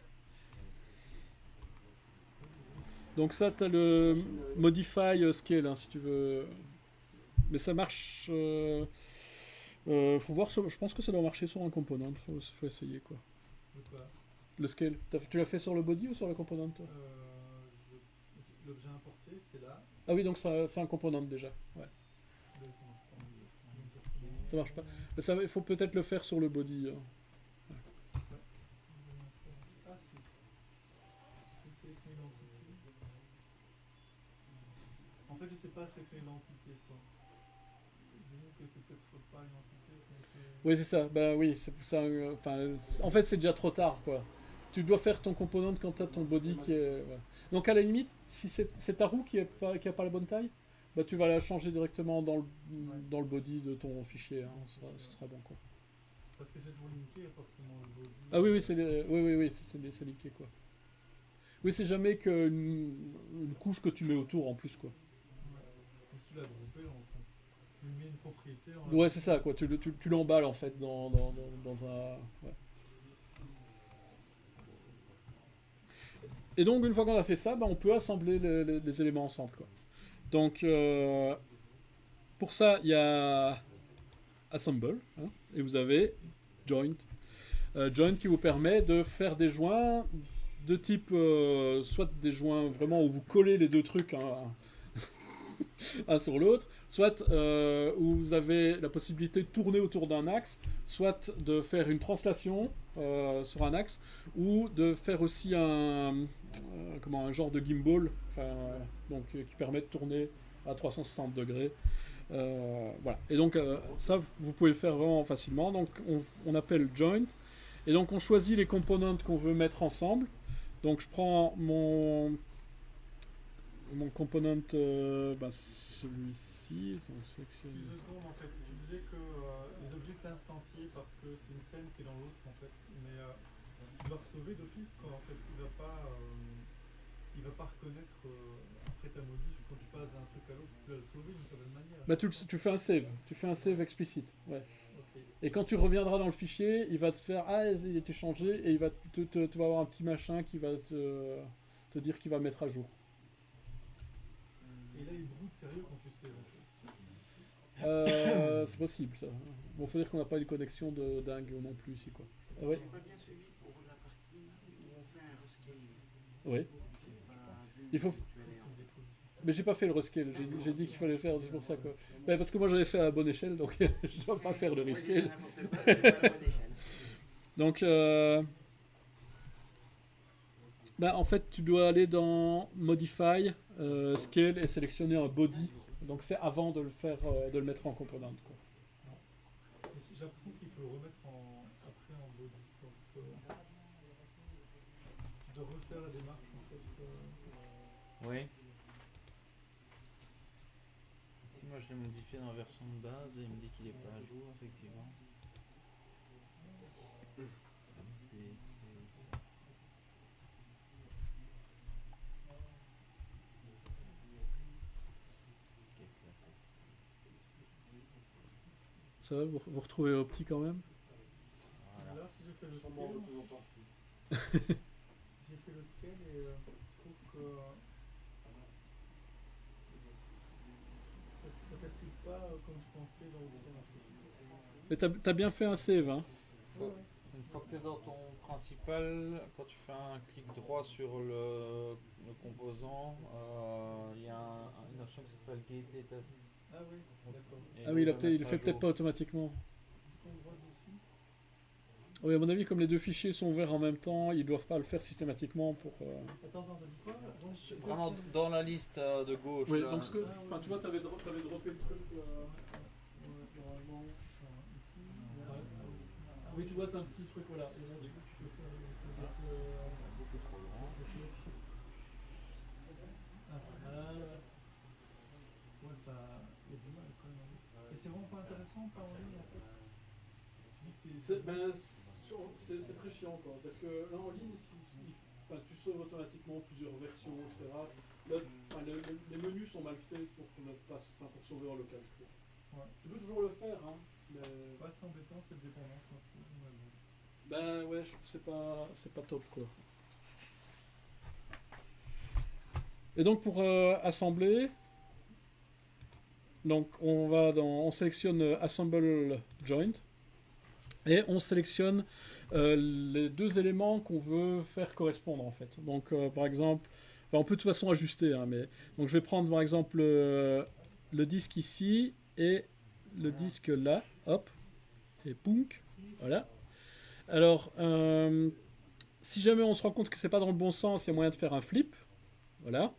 Donc ça, t'as le Modify Scale, hein, si tu veux. Mais ça marche. Faut voir, je pense que ça doit marcher sur un component, faut essayer quoi. De quoi? Le scale, tu l'as fait sur le body ou sur le component toi? L'objet importé, c'est là. Ah oui, donc c'est un component déjà. Ouais. Ça marche pas. Mais il faut peut-être le faire sur le body. Hein. Ah si. Je vais sélectionner l'entité. En fait, je sais pas sélectionner l'entité quoi. Dis-nous que c'est peut-être pas une entité. Oui, c'est ça. Bah oui, c'est ça. En fait, c'est déjà trop tard quoi. Tu dois faire ton component quand tu as ton body qui est. Ouais. Donc à la limite, si c'est ta roue qui a pas la bonne taille, bah tu vas la changer directement dans le body de ton fichier. Hein. Ce sera bon quoi. Parce que c'est toujours linké forcément le body. Ah oui, c'est linké quoi. Oui, c'est jamais qu'une couche que tu mets autour en plus quoi. Ouais. Mais tu l'as groupé en fait. Tu lui mets une propriété. Ouais, c'est ça quoi. Tu l'emballes en fait dans un. Ouais. Et donc, une fois qu'on a fait ça, on peut assembler les éléments ensemble. Quoi. Donc, pour ça, il y a Assemble, hein, et vous avez Joint. Joint qui vous permet de faire des joints de type, soit des joints vraiment où vous collez les deux trucs un sur l'autre, soit où vous avez la possibilité de tourner autour d'un axe, soit de faire une translation sur un axe, ou de faire aussi un genre de gimbal, donc qui permet de tourner à 360 degrés. Voilà. Et donc ça, vous pouvez le faire vraiment facilement. Donc on appelle Joint, et donc on choisit les components qu'on veut mettre ensemble. Donc je prends mon component, celui-ci. Excuse 2 secondes en fait. Tu disais que les objets étaient instanciés parce que c'est une scène qui est dans l'autre en fait. Mais tu dois sauver d'office quoi en fait. Il va pas. il va pas reconnaître après ta modif quand tu passes d'un truc à l'autre, tu vas le sauver d'une certaine manière. Bah, tu fais un save explicite. Ouais. Ok. Et quand tu reviendras dans le fichier, il va te faire ah il était changé et il va tu vas avoir un petit machin qui va te dire qu'il va mettre à jour. Et là, il broute sérieux quand tu sais. En fait. C'est possible ça. Bon, faut dire qu'on n'a pas une connexion de dingue non plus ici quoi. Ah ouais. J'ai pas bien suivi pour la partie où on fait un rescale. Oui. J'ai pas vu Il faut- où tu allais en fait. Mais j'ai pas fait le rescale. J'ai dit qu'il fallait le faire. C'est pour ça quoi. Bah, parce que moi j'avais fait à la bonne échelle donc je dois pas faire le Moi, j'ai fait rescale. n'importe quoi, j'ai pas la bonne échelle. Donc bah, en fait tu dois aller dans Modify, Scale et sélectionner un body. Donc c'est avant de le faire, de le mettre en component quoi. Mais j'ai l'impression qu'il faut le remettre après en body. Donc, tu dois refaire la démarche en fait. Oui. Ici, moi, je l'ai modifié dans la version de base et il me dit qu'il est pas à jour, effectivement. Update, save, ça. Get la test. Ça va, vous retrouvez Opti quand même? Voilà. Là, si je fais le Sûrement scale, toujours pas. j'ai fait le scale et je trouve que ça se calcule pas comme je pensais dans le scale en fait. Mais t'as bien fait un save hein? Ouais, ouais. Une fois que tu es dans ton principal, quand tu fais un clic droit sur le composant, il y a une option qui s'appelle Gateway Test. Ah oui, d'accord. Et Ah oui, il va le mettre à fait peut-être jour. pas automatiquement. On voit dessus. Oui, à mon avis, comme les deux fichiers sont ouverts en même temps, ils doivent pas le faire systématiquement pour. Attends, t'as dit quoi? Donc, Vraiment dans la liste de gauche. Oui, là. donc ce que, Ah, enfin, tu vois, t'avais droppé le truc. Normalement, ici. Oui, tu vois, t'as un petit truc, voilà. Et là, tu peux faire Beaucoup trop grand. Ouais, ça. Il y a du mal quand même. Et c'est vraiment pas intéressant par en ligne en fait. Tu dis que c'est très chiant, quoi. Parce que là, en ligne, tu sauves automatiquement plusieurs versions, etc. Là, les menus sont mal faits pour pour sauver en local, je trouve. Ouais. Tu peux toujours le faire, hein. Mais. pas assez embêtant, c'est le dépendance aussi. Ouais, bon. Ben ouais, je trouve que c'est pas top quoi. Et donc pour assembler, donc on sélectionne Assemble Joint et on sélectionne les deux éléments qu'on veut faire correspondre en fait. Donc par exemple, enfin, on peut de toute façon ajuster, hein, mais donc je vais prendre par exemple le disque ici et le disque là, hop, et punk, voilà. Alors, si jamais on se rend compte que c'est pas dans le bon sens, il y a moyen de faire un flip. Voilà,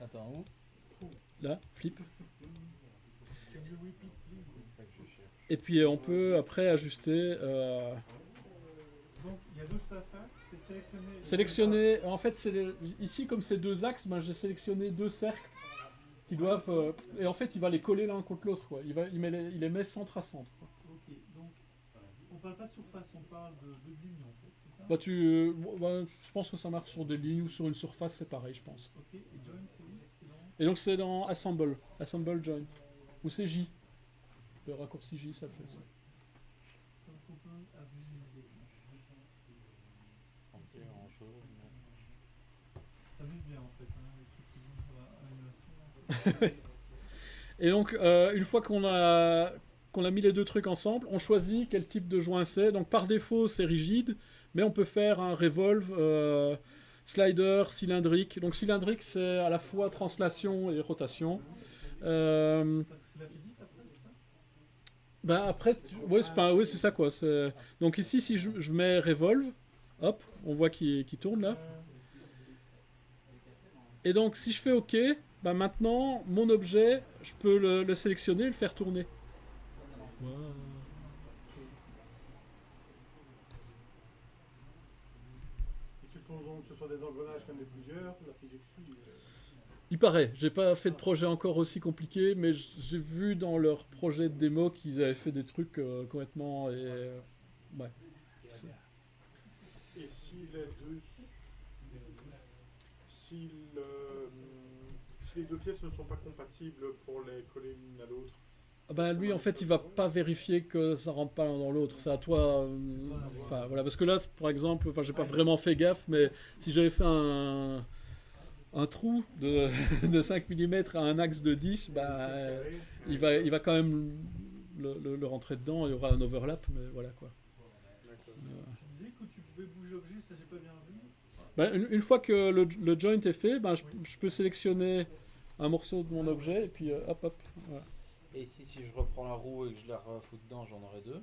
Attends, où? là, flip. Can you repeat please? C'est ça que je cherche. Et puis on peut après ajuster, Donc il y a deux choses à faire, c'est sélectionner. sélectionner. En fait, ici comme c'est deux axes, ben, j'ai sélectionné deux cercles qui doivent. Et en fait, il va les coller l'un contre l'autre, quoi. Il les met centre à centre, quoi. Ok, donc on parle pas de surface, on parle de ligne en fait, c'est ça? Bah, je pense que ça marche sur des lignes ou sur une surface, c'est pareil, je pense. Ok, et join c'est où? C'est dans Et donc c'est dans Assemble Joint. Ou c'est J. Le raccourci J, ça le fait ça. Some component have been modified. On peut en chose, mais... T'amuses bien en fait, hein, les trucs qui vont pour l'animation. Et donc, une fois qu'on a mis les deux trucs ensemble, on choisit quel type de joint c'est. Donc par défaut, c'est rigide, mais on peut faire un revolve, slider, cylindrique. Donc cylindrique, c'est à la fois translation et rotation. Parce que c'est la physique après, c'est ça? Ben après, oui, c'est ça quoi. Donc ici, si je mets revolve, hop, on voit qu'il tourne là. Et donc si je fais OK, ben maintenant, mon objet, je peux le sélectionner et le faire tourner. Wow. Et supposons que ce soit des engrenages comme les plusieurs, la physique suit. Il paraît, j'ai pas fait de projet encore aussi compliqué, mais j'ai vu dans leur projet de démo qu'ils avaient fait des trucs complètement... ouais. Et si les deux si les deux pièces ne sont pas compatibles pour les coller l'une à l'autre. Ah ben, lui, en fait, il va pas vérifier que ça rentre pas l'un dans l'autre. C'est à toi. Enfin, voilà. Parce que là, par exemple, enfin, j'ai pas vraiment fait gaffe, mais si j'avais fait un trou de, de 5 mm à un axe de 10, bah, il va quand même le rentrer dedans. Il y aura un overlap, mais voilà quoi. D'accord. Tu disais que tu pouvais bouger l'objet, ça j'ai pas bien vu. Ben, une fois que le joint est fait, ben, je peux sélectionner un morceau de mon objet et puis hop hop. Voilà. Et ici, si je reprends la roue et que je la refous dedans, j'en aurai deux.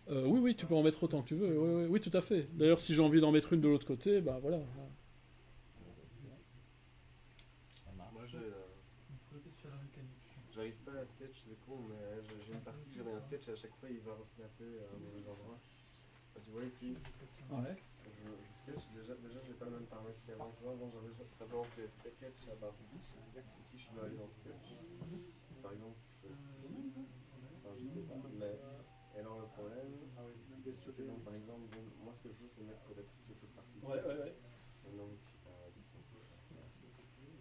Oui, oui, tu peux en mettre autant que tu veux. Oui, oui, oui, tout à fait. D'ailleurs, si j'ai envie d'en mettre une de l'autre côté, ben voilà. Moi, Peut-être faire la mécanique. j'arrive pas à sketch, c'est con, mais j'ai une partie, j'en ai un sketch et à chaque fois il va resnapper à un mauvais endroit. Tu vois ici, Ouais. je sketch, déjà j'ai pas le même paramètre qu'avant. Tu vois, avant j'avais simplement fait sketch à part du ici je suis allé dans sketch. Par exemple, je fais ceci, enfin je sais pas, mais et alors le problème, c'est que donc, par exemple, moi ce que je veux c'est mettre des trucs sur cette partie-ci. Ouais. Et donc,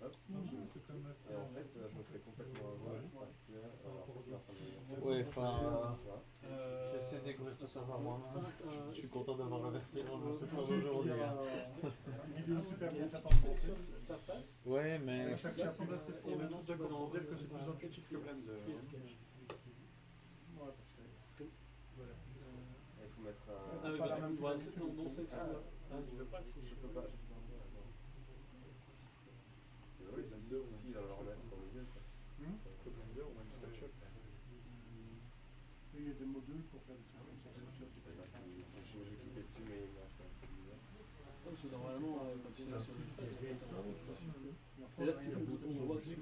hop, et en fait, je me fais complètement avoir parce que en fait, je suis en train de Ouais, enfin, tu vois. j'essaie de découvrir tout ça par moi-même. Je suis content d'avoir la version aujourd'hui. Une vidéo super bien ta face. Ouais, mais À chaque chapitre, on est tous d'accord pour dire que c'est plus intuitif que Blender. Il faut mettre un. C'est pas la même non, section. Je peux pas. Oui, c'est sûr aussi, il va le remettre au milieu. Que Blender ou même SketchUp. Il y a des modules pour faire des trucs comme ça. J'ai cliqué dessus, mais il m'a fait un peu bizarre. Parce que normalement, quand tu es sur une face, et là, ce qui est le bouton droit dessus,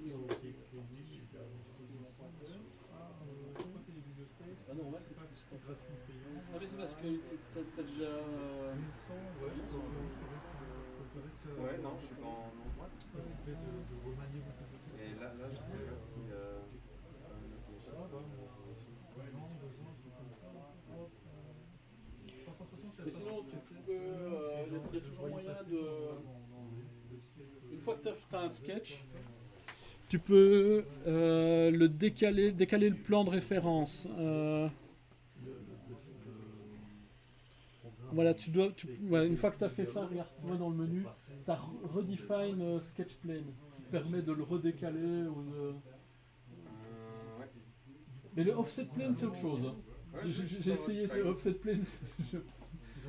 c'est pas normal. C'est gratuit ou payant. Ah, mais c'est parce que t'as déjà. Ouais, non, je suis dans non droit. De remanier beaucoup de Et là, je sais pas si. Mais sinon, tu peux. Il y a toujours moyen de. Une fois que tu as un sketch, tu peux le décaler le plan de référence. Voilà, voilà, une fois que tu as fait ça, regarde, tu vois dans le menu, tu as Redefine Sketch Plane qui permet de le redécaler. Ouais. Mais le Offset Plane, c'est autre chose. Hein. Ouais, J'ai essayé ce Offset Plane.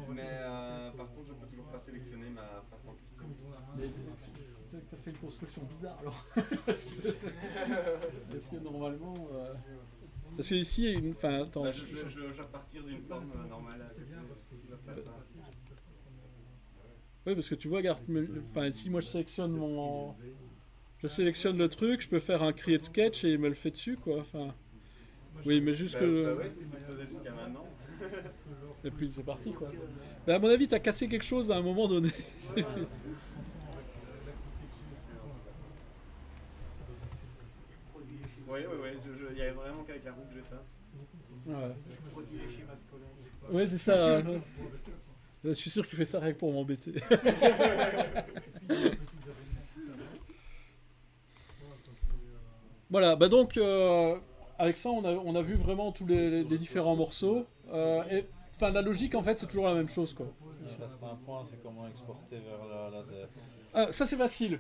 Mais par contre, je peux toujours pas sélectionner ma face en question. Mais tu as fait une construction bizarre alors. Parce que normalement. Parce que ici, enfin, attends. Je vais partir d'une forme normale à côté. Oui, parce que tu vois, regarde, enfin, si moi je sélectionne le truc, je peux faire un create sketch et il me le fait dessus, quoi. Enfin, oui, mais juste que. Ouais, c'est ce qu'il faisait jusqu'à maintenant. Et puis c'est parti, quoi. Mais à mon avis, t'as cassé quelque chose à un moment donné. Oui, il y avait vraiment qu'avec la roue que j'ai ça. Ouais. Produit les schémas scolaires. Ouais, c'est ça. Je suis sûr qu'il fait ça rien que pour m'embêter. Voilà, bah donc avec ça on a vu vraiment tous les différents morceaux. Et enfin la logique en fait c'est toujours la même chose quoi. il reste un point, c'est comment exporter vers la laser. Ah, ça c'est facile,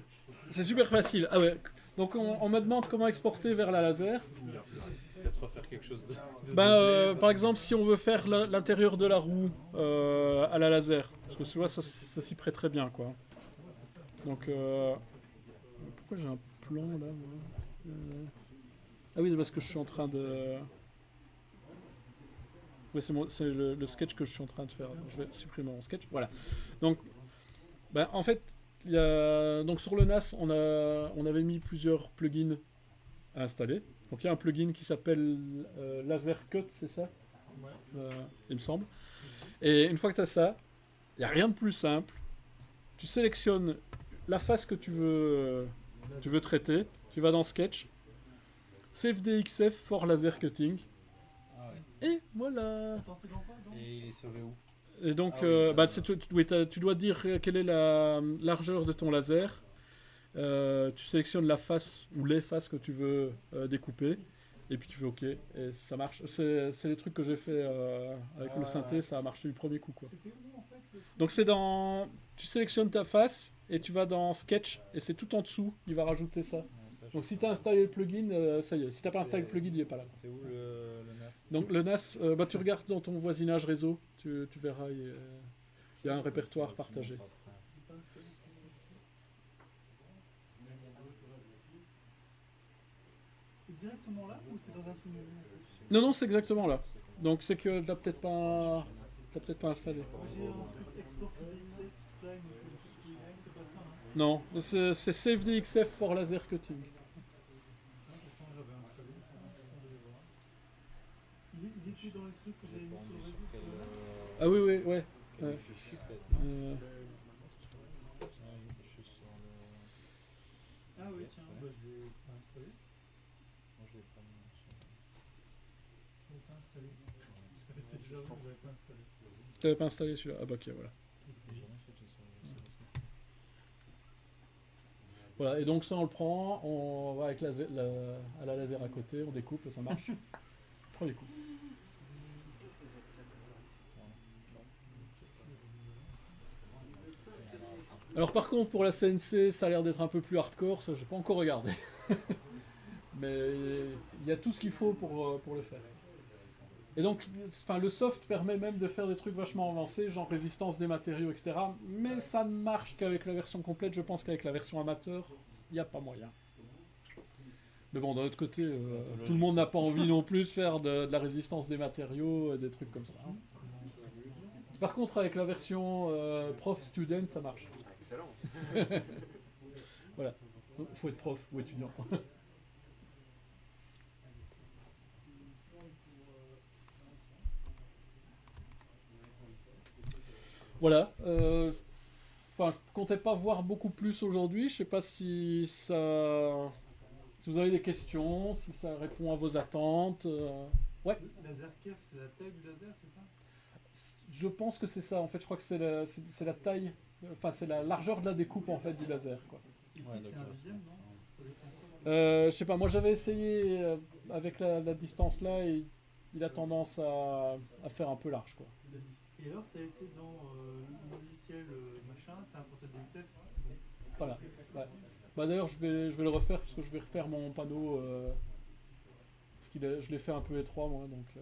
c'est super facile. Ah ouais. Donc on me demande comment exporter vers la laser. Peut-être refaire quelque chose de Par exemple si on veut faire l'intérieur de la roue à la laser, parce que tu vois ça s'y prête très bien quoi. Donc pourquoi j'ai un plan là Ah oui, c'est parce que je suis en train de... Oui, c'est le sketch que je suis en train de faire. Donc, je vais supprimer mon sketch. Voilà. Donc, ben, en fait, donc sur le NAS, on avait mis plusieurs plugins à installer. Donc, il y a un plugin qui s'appelle Laser Cut, c'est ça il me semble. Et une fois que tu as ça, il n'y a rien de plus simple. Tu sélectionnes la face que tu veux traiter. Tu vas dans Sketch. Save DXF for laser cutting. Ah ouais. Et voilà. Attends, c'est dans quoi donc Et il est sauvé où? Et donc, Ah oui, oui, tu dois dire quelle est la largeur de ton laser. Tu sélectionnes la face ou les faces que tu veux découper. Et puis tu fais OK. Et ça marche. C'est les trucs que j'ai fait avec le synthé. Ça a marché du premier coup, quoi. C'était où en fait le truc? Donc c'est dans... Tu sélectionnes ta face et tu vas dans Sketch. Et c'est tout en dessous. Il va rajouter ça. Ouais, ça, je Donc si sais tu as pas. installé le plugin, ça y est. Si tu n'as pas installé le plugin, il n'est pas là. C'est où le NAS? Donc le NAS, tu regardes dans ton voisinage réseau. Tu verras, il y a un répertoire partagé. C'est directement là ou c'est dans un sous-menu? Non, non, c'est exactement là. Donc c'est que tu n'as peut-être pas installé. Moi j'ai un truc export DXF Spline, c'est pas ça, hein? Non, c'est Save DXF for Laser Cutting. Pourtant j'avais installé, on devait voir. Il était dans les trucs que j'avais mis sur le réseau. sur le net. Ah oui, oui, ouais. Quel Ouais. fichier peut-être, non? Euh, Ouais, je suis sur le... Ah oui, tiens, bah, je l'ai pas installé. Moi je l'ai pas mis sur... Je l'ai pas installé. J'avais téléchargé, mais je l'avais pas installé. tu n'avais pas installé celui-là. Ah bah ok, voilà. J'ai jamais fait tout ça. Voilà, et donc ça on le prend, on va avec à la laser à côté, on découpe et ça marche. Premier coup. Qu'est-ce que c'est que ça Alors par contre pour la CNC, ça a l'air d'être un peu plus hardcore, ça j'ai pas encore regardé. Mais il y a tout ce qu'il faut pour le faire. Et donc, enfin, le soft permet même de faire des trucs vachement avancés, genre résistance des matériaux, etc. Mais ça ne marche qu'avec la version complète. Je pense qu'avec la version amateur, il n'y a pas moyen. Mais bon, d'un autre côté, tout le monde n'a pas envie non plus de faire de la résistance des matériaux, des trucs comme ça. Hein. Par contre, avec la version prof-student, ça marche. Excellent. Voilà. Il faut être prof ou étudiant. Voilà. Enfin, je comptais pas voir beaucoup plus aujourd'hui. Je sais pas si ça, si vous avez des questions, si ça répond à vos attentes. Ouais. Laser kerf, c'est la taille du laser, c'est ça? Je pense que c'est ça. En fait, je crois que c'est la taille. Enfin, c'est la largeur de la découpe en fait du laser, quoi. Ici, Ouais, c'est donc, un là, dixième, non? Ça dépend. Je sais pas. Moi, j'avais essayé avec la distance là et il a tendance à faire un peu large, quoi. Et alors, tu as été dans le logiciel machin, tu as importé le DXF. Voilà. Ouais. Bah d'ailleurs, je vais le refaire parce que je vais refaire mon panneau. Parce que je l'ai fait un peu étroit, moi, donc. Je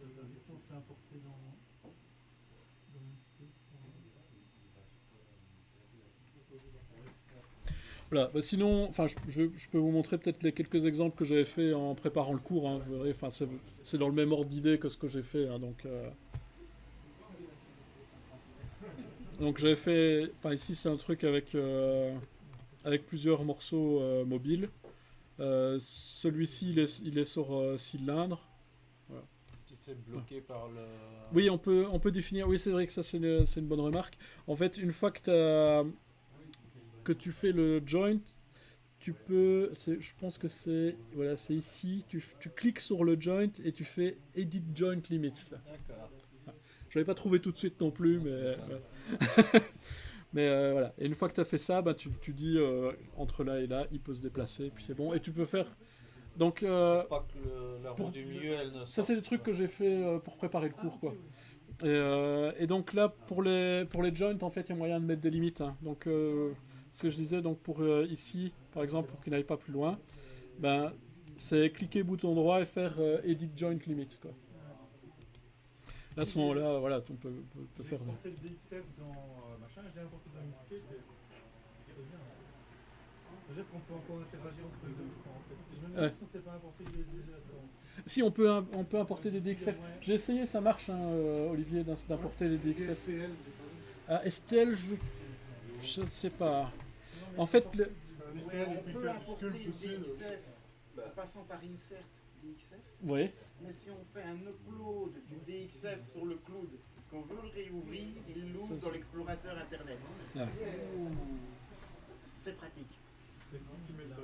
vais regarder si on s'est importé dans Inkscape. Voilà. Bah sinon, enfin, je peux vous montrer peut-être les quelques exemples que j'avais fait en préparant le cours. Hein, vous verrez, enfin, c'est dans le même ordre d'idée que ce que j'ai fait. Hein, donc j'avais fait. Enfin, ici, c'est un truc avec plusieurs morceaux mobiles. Celui-ci, il est sur cylindre. Si c'est bloqué par le... Oui, on peut définir. Oui, c'est vrai que ça, c'est une bonne remarque. En fait, une fois que tu fais le joint, tu peux. Je pense que c'est. Voilà, c'est ici. Tu cliques sur le joint et tu fais Edit Joint Limits. Là. D'accord. Je l'avais pas trouvé tout de suite non plus, mais. Ouais. Mais voilà. Et une fois que tu as fait ça, bah, tu dis entre là et là, il peut se déplacer, puis c'est bon. Et tu peux faire. Donc. Pas que la roue pour- du milieu, elle ne... Ça, c'est des trucs que j'ai fait pour préparer le cours, quoi. Et donc là, pour les joints, en fait, il y a moyen de mettre des limites. Hein. Donc, ce que je disais, donc pour ici, par exemple, pour qu'il n'aille pas plus loin, ben, c'est cliquer bouton droit et faire Edit Joint Limits, quoi. À ce moment-là, voilà, on peut J'ai faire. importé le DXF dans machin, je l'ai importé dans Inkscape et c'est bien. C'est-à-dire qu'on peut encore interagir entre les deux écrans en fait. Et je me demande Ouais. si c'est pas importé déjà là-dedans. Si, on peut importer des DXF. J'ai essayé, ça marche, hein, Olivier, d'importer des DXF. STL, Ah, STL, je ne sais pas. En fait, STL, On et puis peut faire du importer sculpt aussi. DXF en passant par insert DXF, ouais. mais si on fait un upload du DXF sur le cloud, qu'on veut le réouvrir, il l'ouvre Ça, dans l'explorateur internet. Ouais. C'est pratique. C'est qui met le-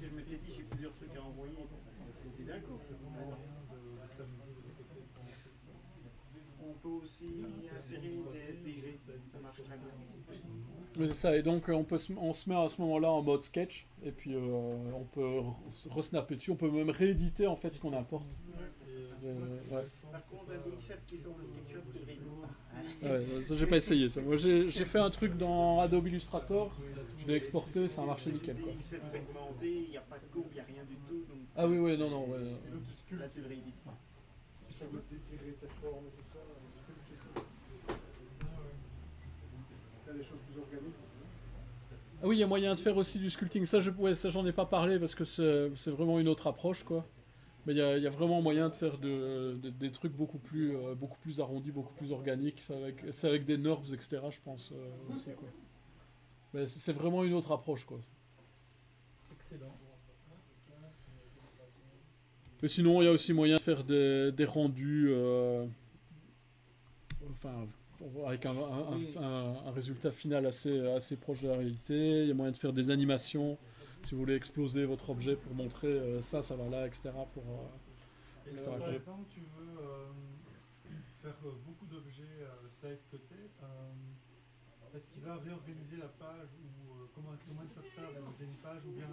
Je m'étais dit, j'ai plusieurs plusieurs trucs à envoyer, ça fait d'un coup. On peut aussi insérer des SDG, ça marche très bien. Mais c'est ça, et donc on se met à ce moment-là en mode sketch, et puis on peut resnapper dessus, on peut même rééditer en fait ce qu'on importe. Ouais. Par contre, un DXF qui sort de SketchUp, tu le Ouais, ça j'ai pas essayé ça. Moi j'ai fait un truc dans Adobe Illustrator, je l'ai exporté, ça a marché nickel quoi. DXF segmenté, il n'y a pas de coupe, il n'y a rien du tout. Donc, Ah oui, oui, non, non. Ouais. là, tu le réédites pas. Ça veut détirer tes formes et tout ça, sculpter ça. Il y a des choses plus organiques. Ah oui, il y a moyen de faire aussi du sculpting. Ça, ça j'en ai pas parlé parce que c'est vraiment une autre approche, quoi. Mais il y a vraiment moyen de faire des trucs beaucoup plus arrondis, beaucoup plus organiques. C'est avec des NURBS, etc., je pense, aussi, quoi. Mais c'est vraiment une autre approche, quoi. Excellent. Mais sinon, il y a aussi moyen de faire des rendus, enfin, avec un résultat final assez proche de la réalité. Il y a moyen de faire des animations, si vous voulez exploser votre objet pour montrer ça va là, etc. Et si par exemple tu veux faire beaucoup d'objets slice cotés, est-ce qu'il va réorganiser la page ou comment est-ce que moi de faire ça, réorganiser une page ou bien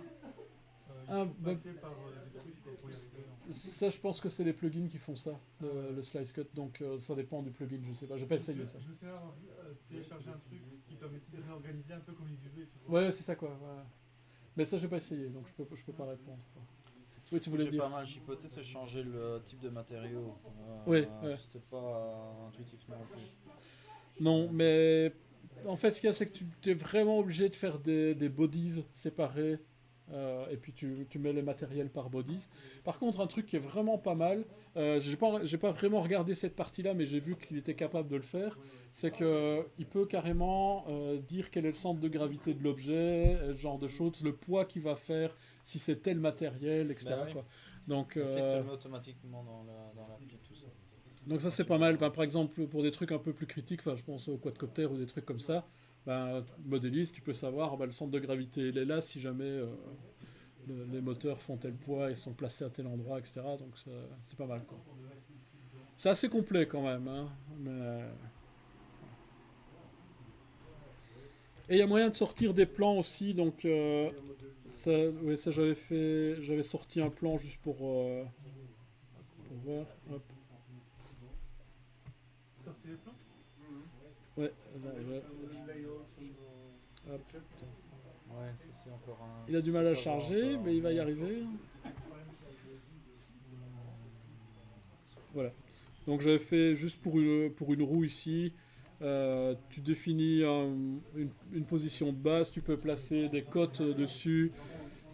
il faut passer par des trucs pour y arriver en fait. Ça, je pense que c'est les plugins qui font ça, le slice cut, donc ça dépend du plugin, je sais pas, j'ai pas essayé ça. Je me suis téléchargé un truc qui permettait de réorganiser un peu comme une vue. Tu vois. Ouais, c'est ça quoi. Ouais. Mais ça, j'ai pas essayé, donc je peux pas répondre. Quoi. Oui, tu voulais J'ai dire. pas mal chipoté, c'est changer le type de matériau. Ouais. C'était pas intuitif non plus. Non, mais en fait, ce qu'il y a, c'est que tu es vraiment obligé de faire des bodies séparés. Et puis tu mets les matériels par bodies. Par contre, un truc qui est vraiment pas mal, j'ai pas vraiment regardé cette partie-là, mais j'ai vu qu'il était capable de le faire, c'est qu'il peut carrément dire quel est le centre de gravité de l'objet, ce genre de choses, le poids qu'il va faire, si c'est tel matériel, etc. Bah oui. Quoi. Donc, C'est que tu le mets automatiquement dans l'appli, tout ça. donc ça c'est pas mal. Enfin, par exemple, pour des trucs un peu plus critiques, enfin, je pense au quadcopter ou des trucs comme ça, ben, modéliste, tu peux savoir le centre de gravité il est là si jamais les moteurs font tel poids et sont placés à tel endroit, etc. Donc c'est pas mal quoi. C'est assez complet quand même, hein, mais... Et il y a moyen de sortir des plans aussi, donc ça j'avais sorti un plan juste pour voir. Hop. Sortir les plans. Ouais, hop. Ouais, ça c'est encore un. Il a du mal à charger, mais il va y arriver. Voilà. Donc j'avais fait juste pour une roue ici. Tu définis une position de base, tu peux placer des cotes dessus,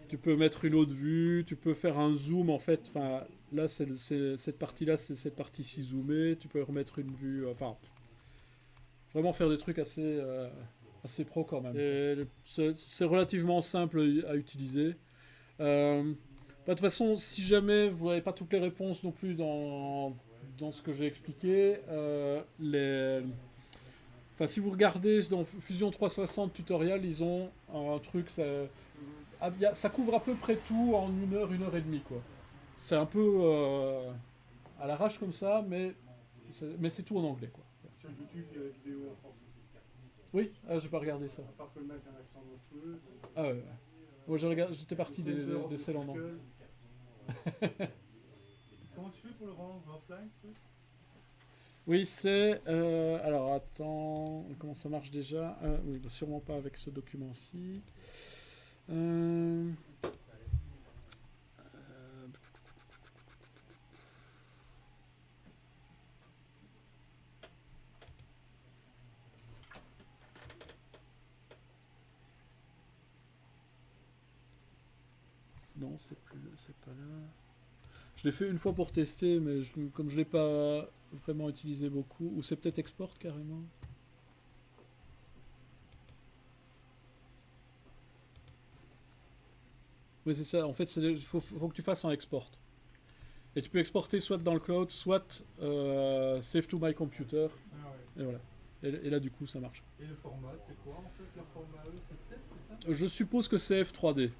tu peux mettre une autre vue, tu peux faire un zoom en fait. Enfin, là, cette partie-là, c'est cette partie-ci zoomée. Tu peux remettre une vue. Enfin, vraiment faire des trucs assez pro quand même. Et c'est relativement simple à utiliser. De toute façon, si jamais vous n'avez pas toutes les réponses non plus dans ce que j'ai expliqué, si vous regardez dans Fusion 360 tutoriel, ils ont un truc, ça couvre à peu près tout en 1 heure, 1 heure et demie, quoi. C'est un peu à l'arrache comme ça, mais c'est tout en anglais, quoi. Sur YouTube, il y a des vidéos en français. Oui, j'ai pas regardé ça. À part que le mec a un accent monstrueux. Ah ouais. Moi j'étais parti de celle en anglais. Comment tu fais pour le rendre offline, ce truc? Oui, c'est... alors, attends... Comment ça marche déjà? Oui, bah, sûrement pas avec ce document-ci. Non, c'est pas là. Je l'ai fait une fois pour tester, mais comme je l'ai pas vraiment utilisé beaucoup, ou c'est peut-être export carrément. Oui, c'est ça. En fait, il faut que tu fasses un export. Et tu peux exporter soit dans le cloud, soit save to my computer. Ah ouais. Et voilà. Et là, du coup, ça marche. Et le format, c'est quoi en fait? Leur format c'est STEP, c'est ça? Je suppose que c'est F3D.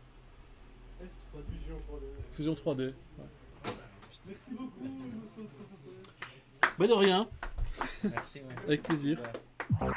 F3D. Fusion 3D. Fusion 3D. Ouais. Merci beaucoup, monsieur le professeur. Bah de rien, Merci. Ouais. avec plaisir. Ouais.